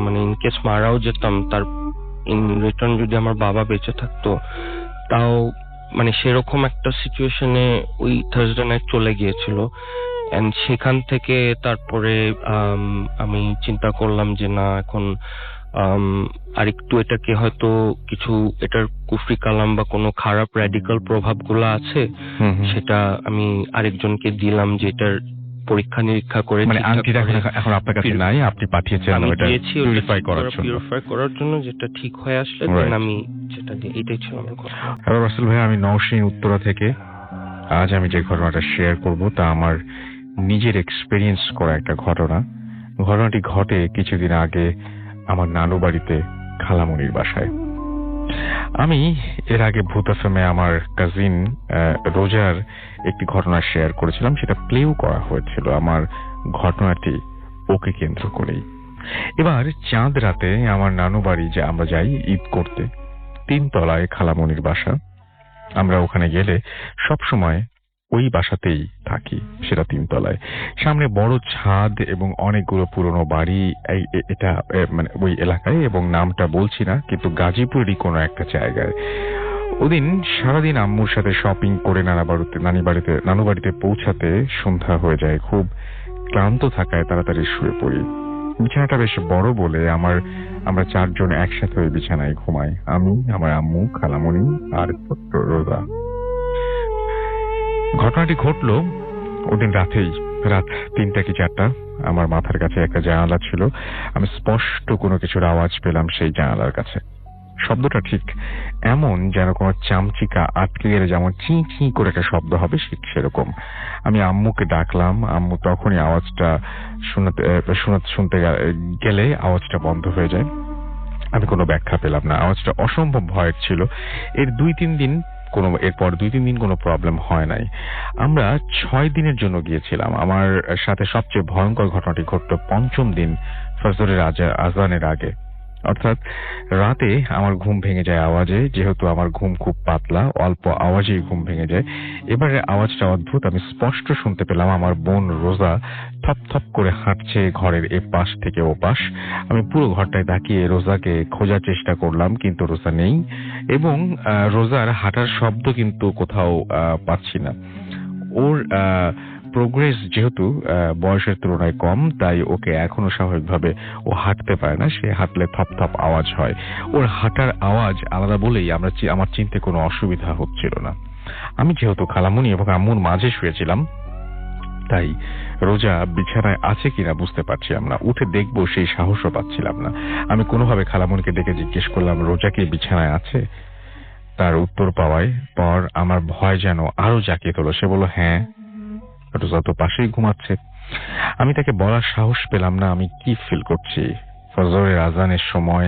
মানে ইনকেস মারাও যেতাম, তার ইন রিটার্ন যদি আমার বাবা বেঁচে থাকতো, তাও মানে সেরকম একটা সিচুয়েশনে ওই থার্সডে নাইট চলে গিয়েছিল। এন্ড সেখান থেকে তারপরে আমি চিন্তা করলাম যে না, এখন আরেকটু এটাকে হয়তো কিছু এটার কুফরি কালাম বা কোনো খারাপ র্যাডিক্যাল প্রভাবগুলো আছে, সেটা আমি আরেকজনকে দিলাম যে এটার পরীক্ষা নিরীক্ষা করে মানে আংটিটা এখন আপনার কাছে নাই, আপনি পাঠিয়েছেন ওটা পিউরিফাই করার জন্য, যেটা ঠিক হয়ে আসলে দেন আমি সেটা দিয়ে। এটাই ছিল আমার কথা। হ্যালো রাসেল ভাই, আমি নওশীন উত্তরা থেকে। আজ আমি যে ঘটনাটা শেয়ার করব তা আমার নিজের এক্সপেরিয়েন্স করা একটা ঘটনা। ঘটনাটি ঘটে কিছুদিন আগে আমার নানু বাড়িতে খালামণির বাসায়। আমি এর আগে ভূত এফএমে আমার কাজিন রোজার একটি ঘটনা শেয়ার করেছিলাম, সেটা প্লেও করা হয়েছিল আমার ঘটনাটি ওকে কেন্দ্র করেই। এবার চাঁদ রাতে আমার নানু বাড়ি যে আমরা যাই ঈদ করতে, 3 তলায় খালামণির বাসা। আমরা ওখানে গেলে সব সময় ওই বাসাতেই থাকি, সেটা 3 তলায়। সামনে বড় ছাদ এবং অনেকগুলো পুরনো বাড়ি এটা মানে ওই এলাকায়, এবং নামটা বলছি না, কিন্তু গাজীপুরেরই কোনো একটা জায়গায়। ওদিন সারাদিন আম্মুর সাথে শপিং করে নানু বাড়িতে পৌঁছাতে সন্ধ্যা হয়ে যায়। খুব ক্লান্ত থাকায় তাড়াতাড়ি শুয়ে পড়ি। বিছানাটা বেশ বড় বলে আমরা 4 জন একসাথে ওই বিছানায় ঘুমাই, আমি, আমার আম্মু, খালামণি আর ছোট্ট রোজা। ঘটনাটি ঘটলো ওদিন রাতেই, রাত 3টা কি 4টা। আমার মাথার কাছে একটা জানালা ছিল, আমি স্পষ্ট কোনো কিছুর আওয়াজ পেলাম সেই জানালার কাছে। শব্দটা ঠিক এমন যেন কোনো চামচিকা আটকে গেলে যেমন চি চি করে একটা শব্দ হবে, সেরকম। আমি আম্মুকে ডাকলাম, আম্মু তখনই আওয়াজটা শুনতে গেলে আওয়াজটা বন্ধ হয়ে যায়। আমি কোনো ব্যাখ্যা পেলাম না, আওয়াজটা অসম্ভব ভয়ের ছিল। এরপর 2-3 দিন কোনো প্রবলেম হয় নাই। আমরা 6 দিনের জন্য গিয়েছিলাম। আমার সাথে সবচেয়ে ভয়ঙ্কর ঘটনাটি ঘটল 5ম দিন ফজরের আজানের আগে, অর্থাৎ রাতে আমার ঘুম ভেঙে যায় আওয়াজে। যেহেতু আমার ঘুম খুব পাতলা, অল্প আওয়াজেই ঘুম ভেঙে যায়। এবারে আওয়াজটা অদ্ভুত, আমি স্পষ্ট শুনতে পেলাম আমার বোন রোজা থপ থপ করে হাঁটছে ঘরের এ পাশ থেকে ও পাশ। আমি পুরো ঘরটায় তাকিয়ে রোজাকে খোঁজার চেষ্টা করলাম, কিন্তু রোজা নেই, এবং রোজার হাঁটার শব্দ কিন্তু কোথাও পাচ্ছি না। ওর প্রোগ্রেস যেহেতু বয়সের তুলনায় কম, তাই ওকে এখনো স্বাভাবিকভাবে ও হাঁটতে পারে না। সে হাঁটলে থপ থপ আওয়াজ হয়। ওর হাঁটার আওয়াজ আলাদা বলেই আমার চিনতে কোনো অসুবিধা হচ্ছিল না। আমি যেহেতু খালামণি এবং আম্মুর মাঝে শুয়েছিলাম, তাই রোজা বিছানায় আছে কিনা বুঝতে পারছিলাম না। উঠে দেখবো সেই সাহসও পাচ্ছিলাম না। আমি কোনোভাবে খালামণিকে ডেকে জিজ্ঞেস করলাম, রোজা কি বিছানায় আছে? তার উত্তর পাওয়ার পর আমার ভয় যেন আরো জাঁকিয়ে তোলো। সে বলল, হ্যাঁ, রোজা তো পাশেই ঘুমাচ্ছে। আমি তাকে বলার সাহস পেলাম না আমি কি ফিল করছি। ফজরের আজানের সময়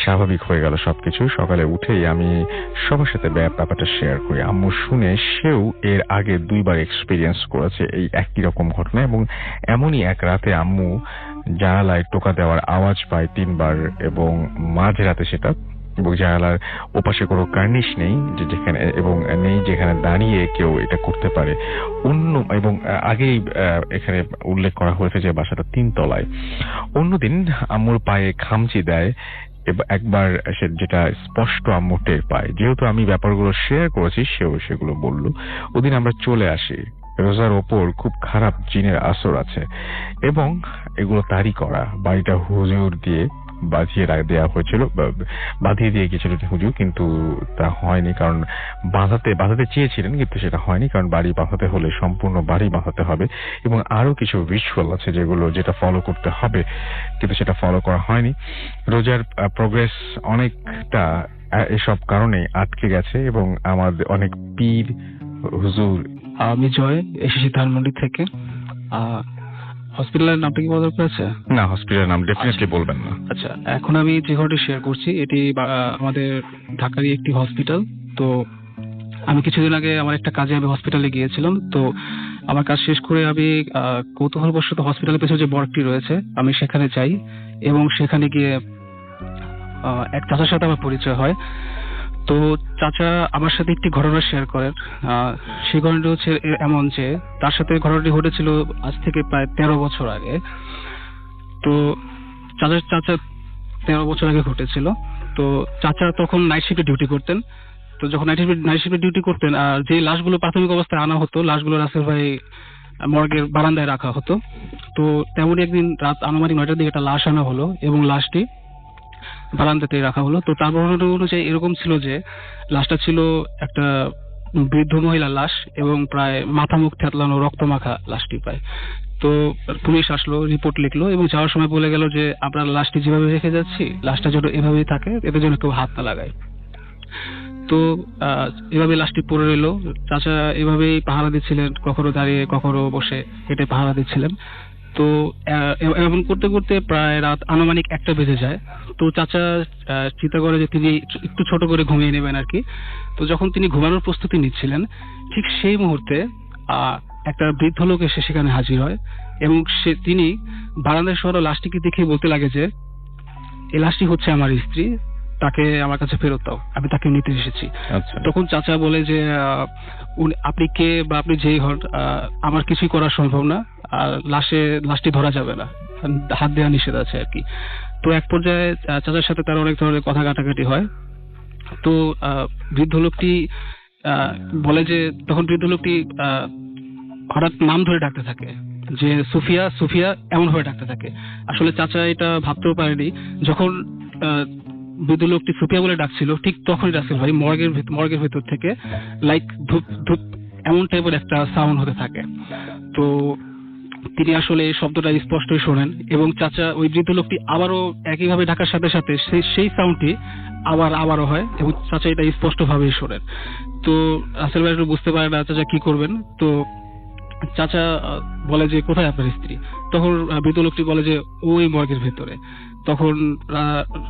স্বাভাবিক হয়ে গেল সবকিছু। সকালে উঠেই আমি সবার সাথে ব্যাপারটা শেয়ার করি। আম্মু শুনে সেও এর আগে 2বার এক্সপিরিয়েন্স করেছে এই একই রকম ঘটনা, এবং এমনই এক রাতে আম্মু জানালায় টোকা দেওয়ার আওয়াজ পায় 3বার, এবং মাঝরাতে সেটা, এবং জানালার ওপাশে কোনো কার্নিশ নেই যেখানে দাঁড়িয়ে কেউ এটা করতে পারে। এবং আগেই এখানে উল্লেখ করা হয়েছে যে বাসাটা 3 তলায়। অন্যদিন আম্মুর পায়ে খামচি দেয় একবার সে যেটা স্পষ্ট আম্মু টের পায়, যেহেতু আমি ব্যাপারগুলো শেয়ার করেছি সেও সেগুলো বলল। ওদিন আমরা চলে আসি। রোজার ওপর খুব খারাপ জিনের আসর আছে এবং এগুলো তারই করা। বাড়িটা হুজুর দিয়ে বাঁধিয়ে দেওয়া হয়েছিল, বাঁধিয়ে দিয়ে গেছিল হুজুর, কিন্তু তা হয়নি। কারণ বাঁধাতে চেয়েছিলেন কিন্তু সেটা হয়নি, কারণ বাড়ি বাঁধাতে হলে সম্পূর্ণ বাড়ি বাঁধাতে হবে এবং আরো কিছু রিচুয়াল আছে যেটা ফলো করতে হবে, কিন্তু সেটা ফলো করা হয়নি। রোজার প্রোগ্রেস অনেকটা এসব কারণে আটকে গেছে এবং আমাদের অনেক পীর হুজুর। আমি জয় এসেছি ধানমন্ডি থেকে। হসপিটালের নামটা কি বলা দরকার আছে? না, হসপিটালের নাম ডেফিনেটলি বলবেন না। আচ্ছা, এখন আমি যে ঘটনাটি শেয়ার করছি এটি আমাদের ঢাকারই একটি হসপিটাল। তো আমি কিছুদিন আগে আমার একটা কাজে আমি হসপিটালে গিয়েছিলাম। তো আমার কাজ শেষ করে আমি কৌতূহলবশত হসপিটালের পেছনে যে বর্গটি রয়েছে আমি সেখানে যাই এবং সেখানে গিয়ে এক চাচার সাথে আমার পরিচয় হয়। তো চাচা আমার সাথে একটি ঘটনা শেয়ার করেন। সেই ঘটনাটি হচ্ছে এমন যে তার সাথে ঘটনাটি ঘটেছিল আজ থেকে প্রায় 13 বছর আগে। তো চাচা 13 বছর আগে ঘটেছিল। তো চাচা তখন নাইট শিফটে ডিউটি করতেন। তো যখন নাইট শিফটে ডিউটি করতেন, আর যে লাশগুলো প্রাথমিক অবস্থায় আনা হতো, লাশগুলো রাসেল ভাই মর্গের বারান্দায় রাখা হতো। তো তেমনই একদিন রাত আনুমানিক 9টার দিকে একটা লাশ আনা হলো এবং লাশটি বারান্দাতে রাখা হলো। তো তার বর্ণনা অনুযায়ী এরকম ছিল যে লাশটা ছিল একটা বৃদ্ধ মহিলার লাশ এবং প্রায় মাথা মুখ থেতলানো রক্ত মাখা লাশটি প্রায়। তো পুলিশ আসলো, রিপোর্ট লিখলো এবং যাওয়ার সময় বলে গেল যে আমরা লাশটি যেভাবে রেখে যাচ্ছি লাশটা যেন এভাবেই থাকে, এতে যেন কেউ হাত না লাগায়। তো এভাবে লাশটি পড়ে রইল। চাচা এভাবেই পাহারা দিচ্ছিলেন, কখনো দাঁড়িয়ে কখনো বসে হেঁটে পাহারা দিচ্ছিলেন। তো এমন করতে করতে প্রায় রাত আনুমানিক 1টা বেজে যায়। তো চাচা চিন্তা করে যে তিনি একটু ছোট করে ঘুমিয়ে নেবেন আর কি। তো যখন তিনি ঘুমানোর প্রস্তুতি নিচ্ছিলেন ঠিক সেই মুহূর্তে একটা বৃদ্ধ লোক এসে সেখানে হাজির হয় এবং তিনি বারান্দায় সহ লাশটিকে দেখে বলতে লাগে যে এই লাশটি হচ্ছে আমার স্ত্রী, তাকে আমার কাছে ফেরত দাও, আমি তাকে নিতে এসেছি। তখন চাচা বলে যে আপনি কে বা আপনি যেই হন, আমার কিছুই করা সম্ভব না, আর লাশটি ধরা যাবে না, হাত দেওয়া নিষেধ আছে আর কি। তো এক পর্যায়ে চাচার সাথে তার অনেক ধরনের কথা কাটাকাটি হয়। তো বৃদ্ধ লোকটি বলে যে তখন বৃদ্ধ লোকটি হঠাৎ নাম ধরে ডাকতে থাকে যে সুফিয়া সুফিয়া এমন ভাবে ডাকতে থাকে। আসলে চাচা এটা ভাবতেও পারেনি। যখন বৃদ্ধ লোকটি সুফিয়া বলে ডাকছিল ঠিক তখনই রাসেল ভাই মর্গের ভেতর থেকে লাইক ধূপ ধূপ এমন টাইপের একটা সাউন্ড হতে থাকে। তো তিনি আসলে এই শব্দটা স্পষ্টই শোনেন এবং চাচা ওই বৃদ্ধ লোকটি আবারও একইভাবে ডাকার সাথে সাথে সেই সাউন্ডটি আবারও হয় এবং চাচা এটা স্পষ্ট ভাবেই শোনেন। তো রাসেল ভাই একটু বুঝতে পারে না চাচা কি করবেন। তো চাচা বলে যে কোথায় আপনার স্ত্রী? তখন বৃদ্ধ লোকটি বলে যে ওই মর্গের ভেতরে। তখন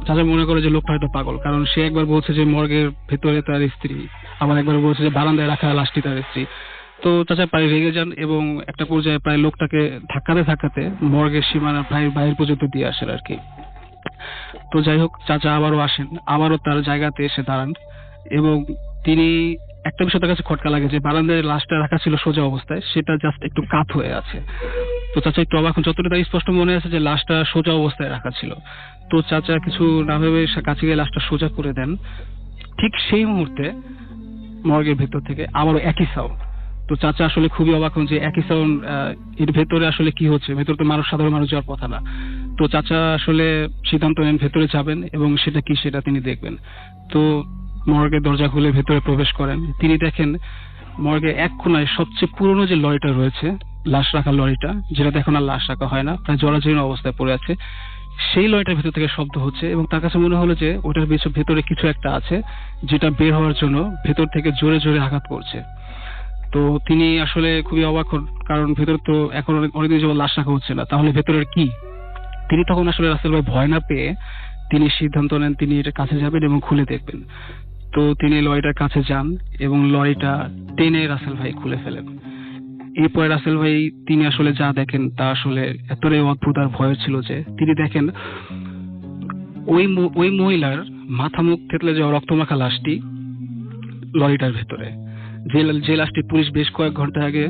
চাচা মনে করে যে লোকটা হয়তো পাগল, কারণ সে একবার বলছে যে মর্গের ভেতরে তার স্ত্রী, আবার একবার বলছে যে বারান্দায় রাখা লাশটি তার স্ত্রী। তো চাচা প্রায় রেগে যান এবং একটা পর্যায়ে প্রায় লোকটাকে ধাক্কাতে মর্গের সীমানার বাইরে পর্যন্ত দিয়ে আসেন আর কি। তো যাই হোক, চাচা আবারও আসেন, আবারও তার জায়গাতে এসে দাঁড়ান এবং তিনি একটা বিষয় তার কাছে খটকা লাগে যে বারান্দায় লাশটা রাখা ছিল সোজা অবস্থায়, সেটা জাস্ট একটু কাত হয়ে আছে। তো চাচা একটু অবাক, যতটা তার স্পষ্ট মনে আছে যে লাশটা সোজা অবস্থায় রাখা ছিল। তো চাচা কিছু না ভেবে কাছে গিয়ে লাশটা সোজা করে দেন। ঠিক সেই মুহূর্তে মর্গের ভেতর থেকে আবারও একই সাউন্ড। তো চাচা আসলে খুবই অবাক হন যে একই সাউন্ড, এর ভেতরে আসলে কি হচ্ছে, ভেতরে তো সাধারণ মানুষ যাওয়ার কথা না। তো চাচা আসলে সিদ্ধান্ত নেন ভেতরে যাবেন এবং সেটা কি সেটা তিনি দেখবেন। তো মর্গের দরজা খুলে ভেতরে প্রবেশ করেন। তিনি দেখেন মর্গে এক কোনায় সবচেয়ে পুরনো যে লরিটা রয়েছে, লাশ রাখা লরিটা, যেটাতে এখন আর লাশ রাখা হয় না, প্রায় জরাজীর্ণ অবস্থায় পড়ে আছে, সেই লরিটার ভেতর থেকে শব্দ হচ্ছে এবং তার কাছে মনে হলো যে ওটার ভেতরে কিছু একটা আছে যেটা বের হওয়ার জন্য ভেতর থেকে জোরে জোরে আঘাত করছে। তো তিনি আসলে খুবই অবাক হন, কারণ ভেতর তো এখন অনেকদিন যাবত লাশ রাখা হচ্ছে না, তাহলে ভেতরের কি? তিনি তখন আসলে রাসেল ভাই ভয় না পেয়ে তিনি সিদ্ধান্ত নেন তিনি এটার কাছে যাবেন এবং খুলে দেখবেন। তো তিনি লরিটার কাছে যান এবং লরিটা টেনে রাসেল ভাই খুলে ফেলেন। এরপরে রাসেল ভাই তিনি আসলে যা দেখেন তা আসলে এতটাই অদ্ভুত আর ভয়ের ছিল যে তিনি দেখেন ওই মহিলার মাথা মুখ থেতলে যাওয়া রক্তমাখা লাশটি লরিটার ভেতরে, যে লাশটি পুলিশ বেশ কয়েক ঘন্টা আগে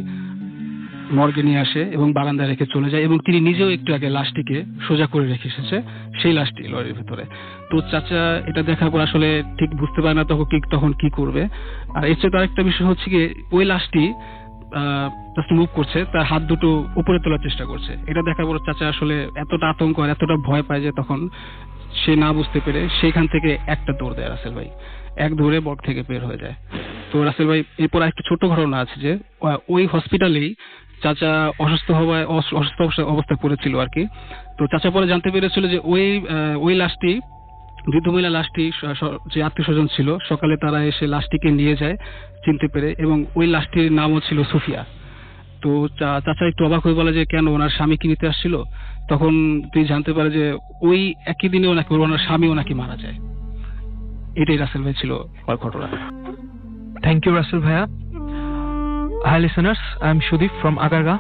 মর্গে নিয়ে আসে এবং বারান্দায় রেখে চলে যায় এবং তিনি নিজেও একটু আগে লাশটিকে সোজা করে রেখে এসেছে, সেই লাশটি লরির ভিতরে। তো চাচা এটা দেখার পর আসলে ঠিক বুঝতে পারে না তখন কি করবে। আর এর চেয়ে তার একটা বিষয় হচ্ছে কি, ওই লাশটি মুভ করছে, তার হাত দুটো উপরে তোলার চেষ্টা করছে। এটা দেখার পর চাচা আসলে এতটা আতঙ্ক আর এতটা ভয় পায় যে তখন সে না বুঝতে পেরে সেখান থেকে একটা দৌড় দেয় রাসেল ভাই, এক দৌড়ে বক্স থেকে বের হয়ে যায়। তো রাসেল ভাই এরপর একটা ছোট্ট ঘটনা আছে যে ওই হসপিটালেই চাচা অসুস্থ অবস্থায় পড়েছিল আর কি। তো চাচা পরে জানতে পেরেছিল যে ওই লাশটি, বৃদ্ধ মহিলা লাশটি যে আত্মীয় স্বজন ছিল সকালে তারা এসে লাশটিকে নিয়ে যায় চিনতে পেরে, এবং ওই লাশটির নামও ছিল সুফিয়া। তো চাচা একটু অবাক হয়ে বলে যে কেন, ওনার স্বামী কি নিতে আসছিল? তখন তুই জানতে পারে যে ওই একই দিনে ওনাকে ওনার স্বামীও নাকি মারা যায়। এটাই রাসেল ভাই ছিল ঘটনা। থ্যাংক ইউ রাসেল ভাইয়া। Hi listeners, I am Sudip from Agargaon.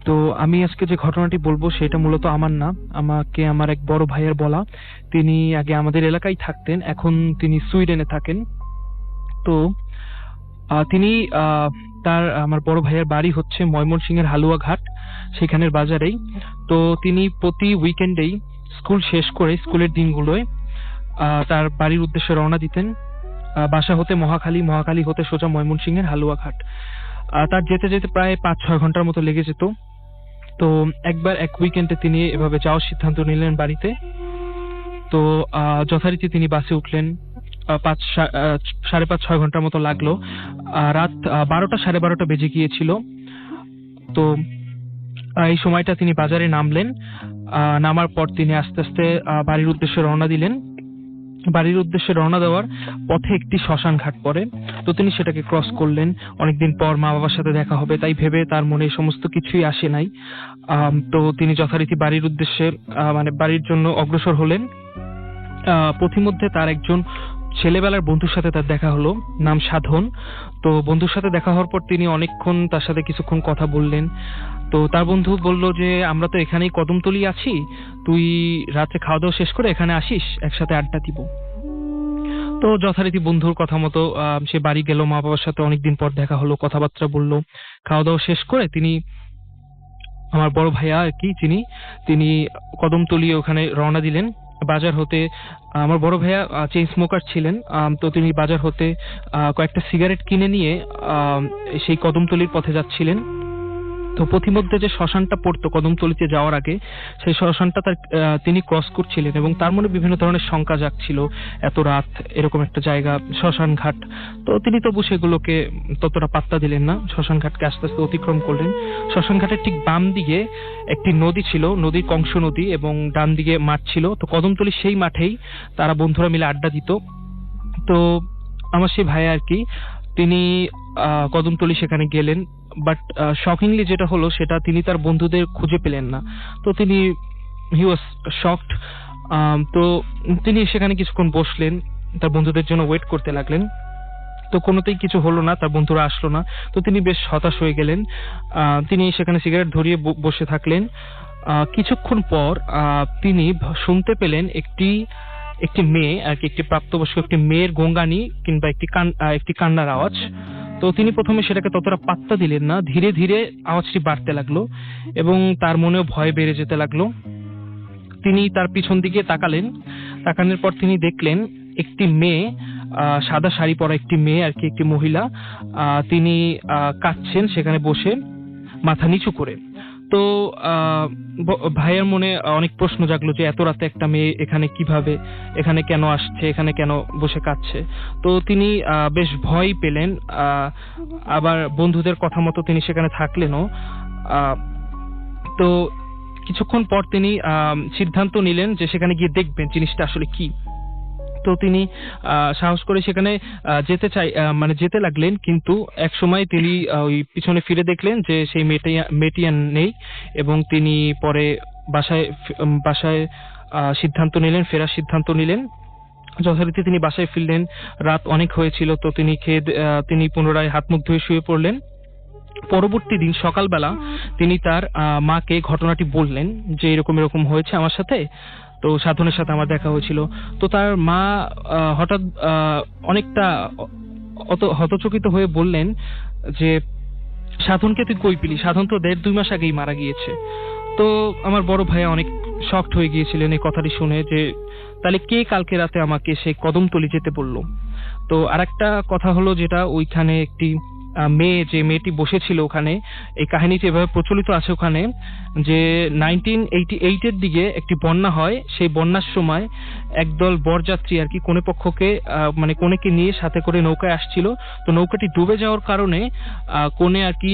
তো আমি আজকে যে ঘটনাটি বলবো সেটা মূলত আমার না, আমাকে আমার এক বড় ভাইয়ের বলা। তিনি আগে আমাদের এলাকায় থাকতেন, এখন তিনি সুইডেনে থাকেন। তো তিনি আমার বড় ভাইয়ের বাড়ি হচ্ছে ময়মনসিংহের হালুয়াঘাট, সেখানের বাজারেই। তো তিনি প্রতি উইকেন্ডেই স্কুল শেষ করে স্কুলের দিনগুলোয় তার বাড়ির উদ্দেশ্যে রওনা দিতেন। বাসা হতে মহাখালী হতে সোজা ময়মনসিংহের হালুয়াঘাট। তার যেতে যেতে প্রায় 5-6 ঘন্টার মতো লেগে যেত। তো একবার এক উইকেন্ডে তিনি এভাবে যাওয়ার সিদ্ধান্ত নিলেন বাড়িতে। তো যথারীতি তিনি বাসে উঠলেন। 5-6.5 ঘন্টার মতো লাগলো। রাত 12টা 12:30 বেজে গিয়েছিল। তো এই সময়টা তিনি বাজারে নামলেন। নামার পর তিনি আস্তে আস্তে বাড়ির উদ্দেশ্যে রওনা দিলেন। বাড়ির উদ্দেশ্যে রওনা দেওয়ার পথে একটি শ্মশান ঘাট পড়ে। তো তিনি সেটাকে ক্রস করলেন। অনেকদিন পর মা বাবার সাথে দেখা হবে তাই ভেবে তার মনে সমস্ত কিছুই আসে নাই। তো তিনি যথারীতি বাড়ির উদ্দেশ্যে বাড়ির জন্য অগ্রসর হলেন। পথিমধ্যে তার একজন ছেলেবেলার বন্ধুর সাথে তার দেখা হলো, নাম সাধন। তো বন্ধুর সাথে দেখা হওয়ার পর তিনি অনেকক্ষণ তার সাথে কিছুক্ষণ কথা বললেন। তো তার বন্ধু বলল যে আমরা তো এখানেই কদমতলি আছি, তুই রাতে খাওয়া দাওয়া শেষ করে এখানে আসিস, একসাথে আড্ডা দিব। তো যথারীতি বন্ধুর কথা মতো সে বাড়ি গেল। মা বাবার সাথে অনেকদিন পর দেখা হলো, কথাবার্তা বললো। খাওয়া দাওয়া শেষ করে তিনি, আমার বড় ভাইয়া আর কি তিনি কদমতলি ওখানে রওনা দিলেন। বাজার হতে আমার বড় ভাইয়া চেইন স্মোকার ছিলেন। তো তিনি বাজার হতে কয়েকটা সিগারেট কিনে নিয়ে সেই কদমতলির পথে যাচ্ছিলেন। তো পথিমধ্যে যে শ্মশানটা পড়তো কদমতলিতে যাওয়ার আগে, সেই শ্মশানটা তিনি ক্রস করছিলেন এবং তার মনে বিভিন্ন ধরনের শঙ্কা জাগছিল। এত রাত, এরকম একটা জায়গা, শ্মশান ঘাট। তো তিনি তবু সেগুলোকে ততটা পাত্তা দিলেন না, শ্মশান ঘাটকে আস্তে আস্তে অতিক্রম করলেন। শ্মশান ঘাটের ঠিক বাম দিকে একটি নদী ছিল, নদীর কংস নদী, এবং ডান দিকে মাঠ ছিল। তো কদমতলি সেই মাঠেই তারা বন্ধুরা মিলে আড্ডা দিত। তো আমার সেই ভাই আর কি, তিনি কদমতলি সেখানে গেলেন। বাট শকিংলি যেটা হলো সেটা তিনি তার বন্ধুদের খুঁজে পেলেন না। তো হি ওয়াজ শকড। তো তিনি সেখানে কিছুক্ষণ বসলেন, তার বন্ধুদের জন্য ওয়েট করতে লাগলেন। তো কোনোতেই কিছু হলো না, তার বন্ধুরা আসলো না। তো তিনি বেশ হতাশ হয়ে গেলেন। তিনি সেখানে সিগারেট ধরিয়ে বসে থাকলেন। কিছুক্ষণ পর তিনি শুনতে পেলেন একটি মেয়ে আর কি, একটি প্রাপ্তবয়স্ক একটি মেয়ের গোঙ্গানি কিংবা একটি কান্নার আওয়াজ। তো তিনি প্রথমে সেটাকে ততটা পাত্তা দিলেন না। ধীরে ধীরে আওয়াজটি বাড়তে লাগলো এবং তার মনেও ভয় বেড়ে যেতে লাগলো। তিনি তার পিছন দিকে তাকালেন। তাকানোর পর তিনি দেখলেন একটি মেয়ে, সাদা শাড়ি পরা একটি মেয়ে আর কি, একটি মহিলা, তিনি কাঁদছেন সেখানে বসে মাথা নিচু করে। তো ভাইয়ের মনে অনেক প্রশ্ন জাগলো যে এত রাতে একটা মেয়ে এখানে কিভাবে, এখানে কেন আসছে, এখানে কেন বসে কাঁদছে। তো তিনি বেশ ভয় পেলেন। আবার বন্ধুদের কথা মতো তিনি সেখানে থাকলেনও। তো কিছুক্ষণ পর তিনি সিদ্ধান্ত নিলেন যে সেখানে গিয়ে দেখবেন জিনিসটা আসলে কি। তো তিনি সাহস করে সেখানে যেতে লাগলেন। কিন্তু এক সময় তিনি ওই পিছনে ফিরে দেখলেন যে সেই মেয়েটি নেই, এবং তিনি পরে বাসায় ফেরার সিদ্ধান্ত নিলেন। যথারীতি তিনি বাসায় ফিরলেন। রাত অনেক হয়েছিল। তো তিনি পুনরায় হাত মুখ ধুয়ে শুয়ে পড়লেন। পরবর্তী দিন সকালবেলা তিনি তার মাকে ঘটনাটি বললেন যে এরকম হয়েছে আমার সাথে। তো সাধনের সাথে আমার দেখা হয়েছিল। তো তার মা হঠাৎ অনেকটা হতচকিত হয়ে বললেন যে সাধনকে তুই কই পেলি? সাধন তো 1.5-2 মাস আগেই মারা গিয়েছে। তো আমার বড় ভাইয়া অনেক শকড হয়ে গিয়েছিলেন এই কথাটি শুনে যে তাহলে কে কালকে রাতে আমাকে সেই কদমতলি যেতে বললো। তো আরেকটা কথা হলো যেটা ওইখানে একটি মেয়ে, যে মেয়েটি বসেছিল ওখানে, এই কাহিনীটি এভাবে প্রচলিত আছে ওখানে যে 1988 এর দিকে একটি বন্যা হয়। সেই বন্যার সময় একদল বরযাত্রী আর কি কনে পক্ষকে মানে কনেকে নিয়ে সাথে করে নৌকায় আসছিল। তো নৌকাটি ডুবে যাওয়ার কারণে কনে আর কি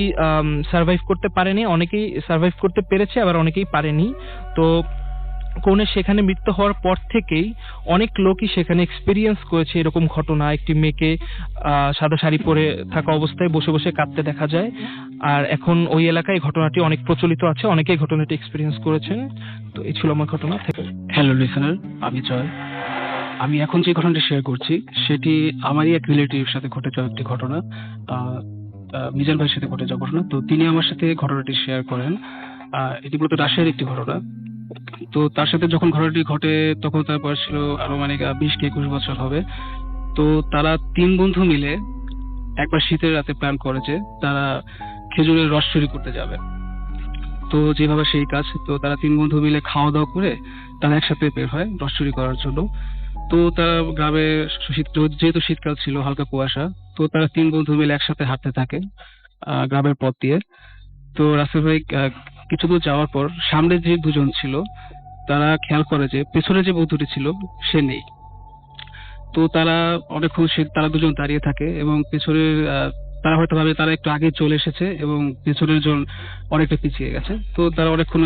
সার্ভাইভ করতে পারেনি, অনেকেই সার্ভাইভ করতে পেরেছে আবার অনেকেই পারেনি। তো কনে সেখানে মৃত্যু হওয়ার পর থেকেই অনেক লোকই সেখানে এক্সপিরিয়েন্স করেছে এরকম ঘটনা, একটি মেয়েকে সাদা শাড়ি পরে থাকা অবস্থায় বসে বসে কাঁদতে দেখা যায়। আর এখন ওই এলাকায় ঘটনাটি অনেক প্রচলিত আছে, অনেকেই ঘটনাটি এক্সপিরিয়েন্স করেছেন। তো এই ছিল আমার ঘটনা থেকে। হ্যালো লিসেনার, আমি জয়। আমি এখন যে ঘটনাটি শেয়ার করছি সেটি আমারই এক রিলেটিভের সাথে ঘটে যাওয়া একটি ঘটনা, মিজান ভাইয়ের সাথে ঘটে যাওয়া ঘটনা। তো তিনি আমার সাথে ঘটনাটি শেয়ার করেন। এটি মূলত রাশিয়ার একটি ঘটনা। তো তার সাথে যখন ঘটনাটি ঘটে তখন তার বয়স ছিল আনুমানিক 20-21 বছর হবে। তো তারা 3 বন্ধু মিলে একবার শীতের রাতে প্ল্যান করে যে তারা খেজুরের রস চুরি করতে যাবে। তো যেভাবে সেই কাজ, তো তারা 3 বন্ধু মিলে খাওয়া দাওয়া করে তারা একসাথে বের হয় রস চুরি করার জন্য। তো তারা গ্রামে যেহেতু শীতকাল ছিল, হালকা কুয়াশা, তো তারা 3 বন্ধু মিলে একসাথে হাঁটতে থাকে গ্রামের পথ দিয়ে। তো রাসেল ভাই কিছু দূর যাওয়ার পর সামনে যে দুজন ছিল তারা খেয়াল করে যে পেছনে যে বন্ধুটি ছিল সে নেই। তো তারা অনেকক্ষণ তারা দুজন দাঁড়িয়ে থাকে এবং পেছনের তারা হয়তো ভাবে তারা একটু আগে চলে এসেছে এবং পেছনের জন অনেকটা পিছিয়ে গেছে। তো তারা অনেকক্ষণ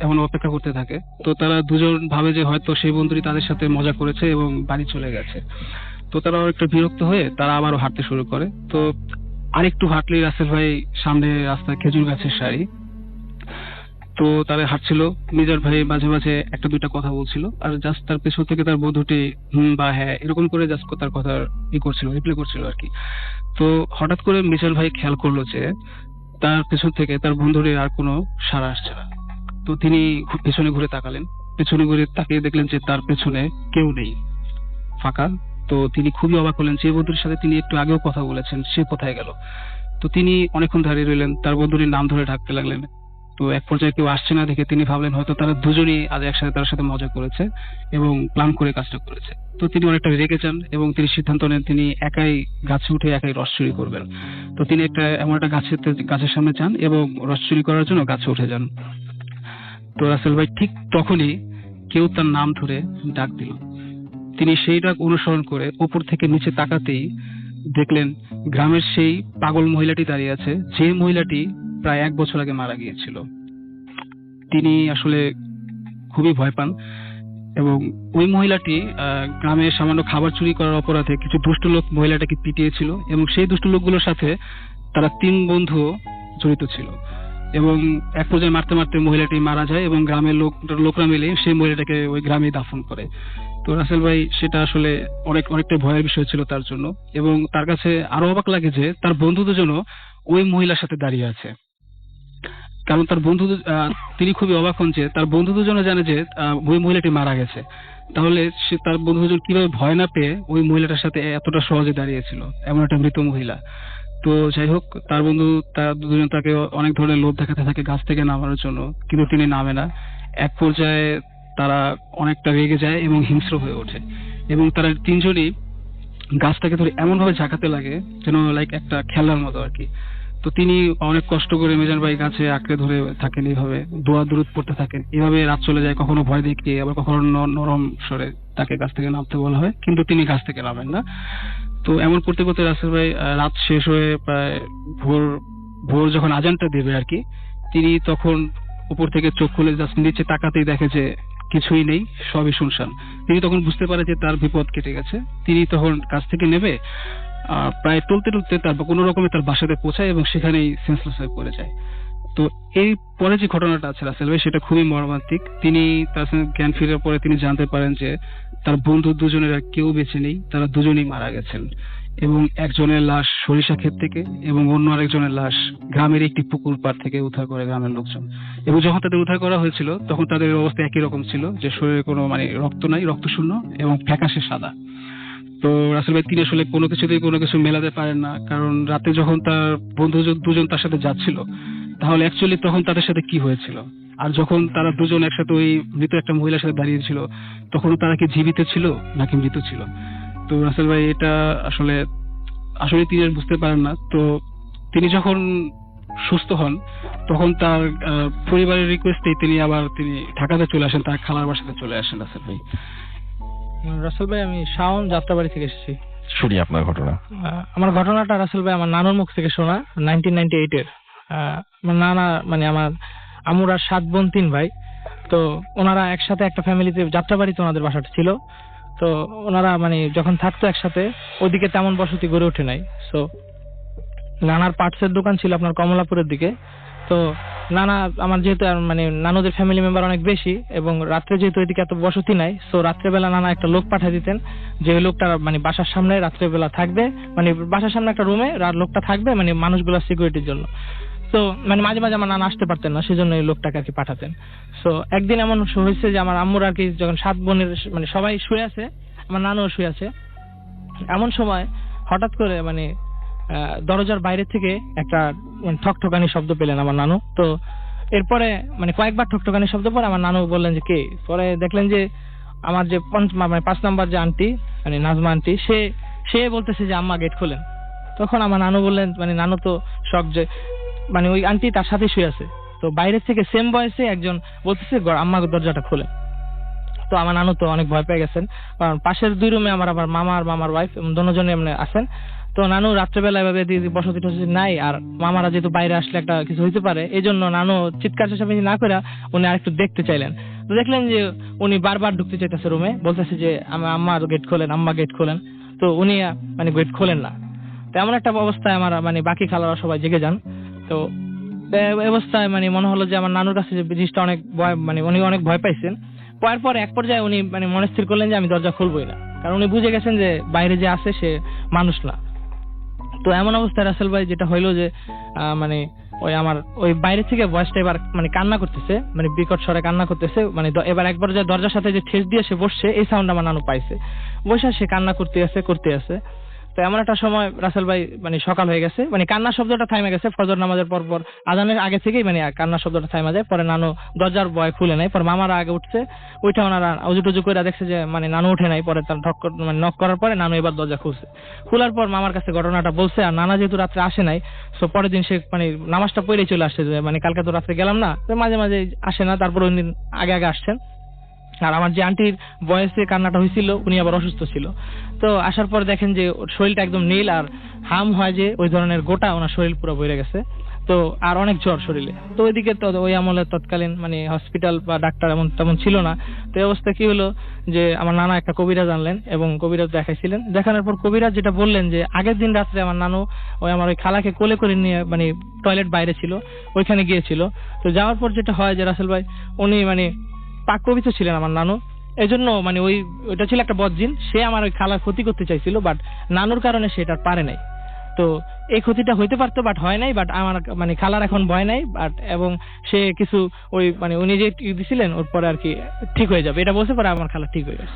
এমন অপেক্ষা করতে থাকে। তো তারা দুজন ভাবে যে হয়তো সেই বন্ধুটি তাদের সাথে মজা করেছে এবং বাড়ি চলে গেছে। তো তারা অনেকটা বিরক্ত হয়ে তারা আবারও হাঁটতে শুরু করে। তো আরেকটু হাঁটলেই রাসেল ভাই সামনে রাস্তায় খেজুর গাছের সারি। তো তারা হাঁটছিল, মিজান ভাই মাঝে মাঝে একটা দুইটা কথা বলছিল আর জাস্ট তার পেছন থেকে তার বন্ধুটি বা হ্যাঁ এরকম করে জাস্ট তার কথা করছিল, রিপ্লে করছিল আর কি। তো হঠাৎ করে মিজান ভাই খেয়াল করলো যে তার পেছন থেকে তার বন্ধুর আর কোনো সাড়া আসছে না। তো তিনি পেছনে ঘুরে তাকালেন, পেছনে ঘুরে তাকিয়ে দেখলেন যে তার পেছনে কেউ নেই, ফাঁকা। তো তিনি খুবই অবাক হলেন, যে বন্ধুর সাথে তিনি একটু আগেও কথা বলেছেন সে কোথায় গেল। তো তিনি অনেকক্ষণ দাঁড়িয়ে রইলেন, তার বন্ধুটির নাম ধরে ডাকতে লাগলেন। তো এক পর্যায়ে কেউ আসছে না দেখে তিনি ভাবলেন হয়তো তারা দুজনই আজ একসাথে তার সাথে মজা করেছে এবং প্ল্যান করে কাজটা করেছে। তো তিনি অনেকটা রেগে যান এবং তিনি সিদ্ধান্ত নেন তিনি একাই গাছে উঠে একাই রস চুরি করবেন। তো তিনি এমন একটা গাছের সামনে যান এবং রস চুরি করার জন্য গাছে উঠে যান। তো রাসেল ভাই ঠিক তখনই কেউ তার নাম ধরে ডাক দিল। তিনি সেই ডাক অনুসরণ করে উপর থেকে নিচে তাকাতেই দেখলেন গ্রামের সেই পাগল মহিলাটি দাঁড়িয়ে আছে, যে মহিলাটি প্রায় 1 বছর আগে মারা গিয়েছিল। তিনি আসলে খুবই ভয় পান এবং ওই মহিলাটি গ্রামে সামান্য খাবার চুরি করার অপরাধে কিছু দুষ্ট লোক মহিলাটাকে পিটিয়েছিল এবং সেই দুষ্ট লোকগুলোর সাথে তারা 3 বন্ধু জড়িত ছিল এবং এক পর্যায়ে মারতে মারতে মহিলাটি মারা যায় এবং গ্রামের লোকরা মিলে সেই মহিলাটাকে ওই গ্রামে দাফন করে। তো রাসেল ভাই সেটা আসলে অনেকটা ভয়ের বিষয় ছিল তার জন্য এবং তার কাছে আরো অবাক লাগে যে তার বন্ধু দুজনও ওই মহিলার সাথে দাঁড়িয়ে আছে। কারণ তার বন্ধু তিনি খুবই অবাক হন যে তার বন্ধু দুজনে জানে যে ওই মহিলাটি মারা গেছে, তাহলে সে তার বন্ধু দুজন কিভাবে ভয় না পেয়ে ওই মহিলাটার সাথে এতটা সহজে দাঁড়িয়েছিল, এমন একটা মৃত মহিলা। তো যাই হোক, তার বন্ধু তার দুজন তাকে অনেক ধরনের লোভ দেখাতে থাকে গাছ থেকে নামানোর জন্য, কিন্তু তিনি নামে না। এক পর্যায়ে তারা অনেকটা রেগে যায় এবং হিংস্র হয়ে ওঠে এবং তারা 3 জনই গাছটাকে ধরে এমন ভাবে ঝাঁকাতে লাগে যেন লাইক একটা খেলার মতো আর কি। তো তিনি অনেক কষ্ট করে মিজান ভাই গাছে আঁকড়ে ধরে থাকেন, এইভাবে দোয়া দুরুদ পড়তে থাকেন। এভাবে রাত চলে যায়, কখনো ভয় দেখিয়ে আবার কখনো নরম স্বরে তাকে গাছ থেকে নামতে বলা হয়, কিন্তু তিনি গাছ থেকে নামেন না। তো এমন করতে করতে রাসেল ভাই রাত শেষ হয়ে প্রায় ভোর যখন আজানটা দেবে আর কি, তিনি তখন উপর থেকে চোখ খুলে জাস্ট নিচে তাকাতেই দেখে যে কিছুই নেই, সবই শুনশান। তিনি তখন বুঝতে পারে যে তার বিপদ কেটে গেছে। তিনি তখন গাছ থেকে নেমে প্রায় টলতে টলতে তারপর কোনো রকমে তার বাসাতে পৌঁছায় এবং সেখানেই সেন্সলেস হয়ে পড়ে যায়। তো এই পরে যে ঘটনাটা আছে রাসেল ভাই, সেটা খুবই মর্মান্তিক। তিনি তার সঙ্গে জ্ঞান ফিরে পরে তিনি জানতে পারেন যে তার বন্ধু দুজনের আর কেউ বেঁচে নেই, তারা দুজনেই মারা গেছেন এবং একজনের লাশ সরিষা ক্ষেত থেকে এবং অন্য আরেকজনের লাশ গ্রামের একটি পুকুর পাড় থেকে উদ্ধার করে গ্রামের লোকজন। এবং যখন তাদের উদ্ধার করা হয়েছিল তখন তাদের অবস্থা একই রকম ছিল, যে শরীরে কোনো রক্ত নাই, রক্ত শূন্য এবং ফ্যাকাশে সাদা। তো রাসেল ভাই তিনি আসলে কোনো কিছুতেই কোনো কিছু মেলাতে পারেন না, কারণ রাতে যখন তার বন্ধু দুজন তার সাথে যাচ্ছিল তাহলে অ্যাকচুয়ালি তখন তাদের সাথে কি হয়েছিল, আর যখন তারা দুজন একসাথে ওই মৃত একটা মহিলার সাথে দাঁড়িয়েছিল তখন তারা কি জীবিত ছিল নাকি মৃত ছিল। তো রাসেল ভাই এটা আসলে আসলে তিনি আর বুঝতে পারেন না। তো তিনি যখন সুস্থ হন তখন তার পরিবারের রিকোয়েস্টেই তিনি ঢাকাতে চলে আসেন, তার খালার বাসাতে চলে আসেন। রাসেল ভাই রাসেল ভাই আমি শাওন যাত্রাবাড়ি থেকে এসেছি। শুনি আপনার ঘটনা। আমার ঘটনাটা রাসেল ভাই আমার নানুর মুখ থেকে শোনা 1998-এর। আমার নানা মানে আমার আমুর আর 7 বোন 3 ভাই। তো ওনারা একসাথে একটা ফ্যামিলিতে যাত্রাবাড়িতে ওনাদের বাসাটা ছিল। তো ওনারা মানে যখন থাকতো একসাথে ওদিকে তেমন বসতি গড়ে ওঠে নাই। সো নানার পার্টসের দোকান ছিল আপনার কমলাপুরের দিকে। তো নানা আমার যেহেতু মানে নানুদের ফ্যামিলি মেম্বার অনেক বেশি এবং রাত্রে যেহেতু এদিকে এত বসতি নাই, সো রাত্রেবেলা নানা একটা লোক পাঠিয়ে দিতেন, যে লোকটা মানে বাসার সামনে রাত্রেবেলা থাকবে, মানে বাসার সামনে একটা রুমে লোকটা থাকবে মানে মানুষগুলোর সিকিউরিটির জন্য। তো মানে মাঝে মাঝে আমার নানা আসতে পারতেন না, সেজন্য এই লোকটাকে আর কি পাঠাতেন। সো একদিন এমন হয়েছে যে আমার আম্মুর আর কি যখন 7 বোনের মানে সবাই শুয়ে আছে, আমার নানুও শুয়ে আছে, এমন সময় হঠাৎ করে মানে দরজার বাইরে থেকে একটা ঠকঠকানি শব্দ পেলেন আমার নানু। তো এরপরে মানে কয়েকবার ঠকঠকানি শব্দ পরে আমার নানু বললেন যে কে। পরে দেখলেন যে আমার যে 5 নাম্বার যে আন্টি মানে নাজমা আন্টি, সে বলতেছে যে আম্মা গেট খোলেন। তখন আমার নানু বললেন, মানে নানু তো শক যে মানে ওই আন্টি তার সাথে শুয়ে আছে। তো বাইরে থেকে সেম বয়সে একজন বলতেছে আম্মা দরজাটা খোলেন। তো আমার নানু তো অনেক ভয় পেয়ে গেছেন, কারণ পাশের 2 রুমে আমার মামা আর মামার ওয়াইফ দুজনে এমনি আছেন। তো নানু রাত্রেবেলা এভাবে বসতি টসতি নাই, আর মামারা যেহেতু বাইরে আসলে একটা কিছু হইতে পারে, এই জন্য নানু চিৎকার চেঁচামেচি না করে উনি আরেকটু দেখতে চাইলেন। তো দেখলেন যে উনি বারবার ঢুকতে চাইতেছে রুমে, বলতেছে যে আম্মা গেট খোলেন, আম্মা গেট খোলেন। তো উনি মানে গেট খোলেন না। তো এমন একটা অবস্থায় আমার মানে বাকি খালারা সবাই জেগে যান। তো এই অবস্থায় মানে মনে হলো যে আমার নানুর কাছে যে জিনিসটা অনেক ভয়, মানে উনি অনেক ভয় পাইছেন। পর এক পর্যায়ে উনি মানে মনে স্থির করলেন যে আমি দরজা খুলবই না, কারণ উনি বুঝে গেছেন যে বাইরে যে আছে সে মানুষ না। তো এমন অবস্থায় রাসেল ভাই যেটা হইলো যে মানে ওই বাইরে থেকে ভয়েসটা এবার মানে কান্না করতেছে, মানে বিকট স্বরে কান্না করতেছে, মানে এবার একবার যে দরজার সাথে যে ঠেস দিয়ে সে বসছে, এই সাউন্ড আমার নানু পাইছে। বসে সে কান্না করতে আছে। তো এমন একটা সময় রাসেল ভাই মানে সকাল হয়ে গেছে, মানে কান্নার শব্দটা থামে গেছে ফজর নামাজের পর আজানের আগে থেকেই মানে কান্নার শব্দটা থামে যায়। পরে নানু দরজার ভয় খুলে নাই, পরে মামারা আগে উঠছে, ওইটা ওনারা উজু টুজু করে দেখছে যে মানে নানু উঠে নাই। পরে তার মানে নক করার পরে নানু এবার দরজা খুলছে। খোলার পর মামার কাছে ঘটনাটা বলছে, আর নানা যেহেতু রাত্রে আসে নাই, সো পরের দিন সে মানে নামাজটা পড়েই চলে আসছে, যে মানে কালকে তো রাত্রে গেলাম না, তো মাঝে মাঝে আসে না, তারপর ওই দিন আগে আসছেন। আর আমার যে আন্টির বয়সে কান্নাটা হয়েছিল উনি আবার অসুস্থ ছিল। তো আসার পর দেখেন যে শরীরটা একদম নীল, আর হাম হয় যে ওই ধরনের গোটা ওনার শরীর পুরো ভরে গেছে। তো আর অনেক জ্বর শরীরে। তো ওইদিকে তো ওই আমলে তৎকালীন মানে হসপিটাল বা ডাক্তার তেমন ছিল না। তো এই অবস্থা কি হলো যে আমার নানা একটা কবিরাজ আনলেন এবং কবিরাজ দেখাইছিলেন। দেখানোর পর কবিরাজ যেটা বললেন যে আগের দিন রাত্রে আমার নানু আমার ওই খালাকে কোলে করে নিয়ে মানে টয়লেট বাইরে ছিল, ওইখানে গিয়েছিল। তো যাওয়ার পর যেটা হয় যে রাসেল ভাই উনি মানে পাক পবিত্র ছিলেন আমার নানু, এই জন্য মানে ওইটা ছিল একটা বদজিন, সে আমার ওই খালার ক্ষতি করতে চাইছিল, বাট নানুর কারণে সেটা পারে নাই। তো এই ক্ষতিটা হইতে পারতো বাট হয় নাই, বাট আমার মানে খালার এখন ভয় নাই, বাট এবং সে কিছু ওই মানে উনি যে দিছিলেন ওর পরে আর কি ঠিক হয়ে যাবে, এটা বলতে পারে আমার খালা ঠিক হয়ে গেছে।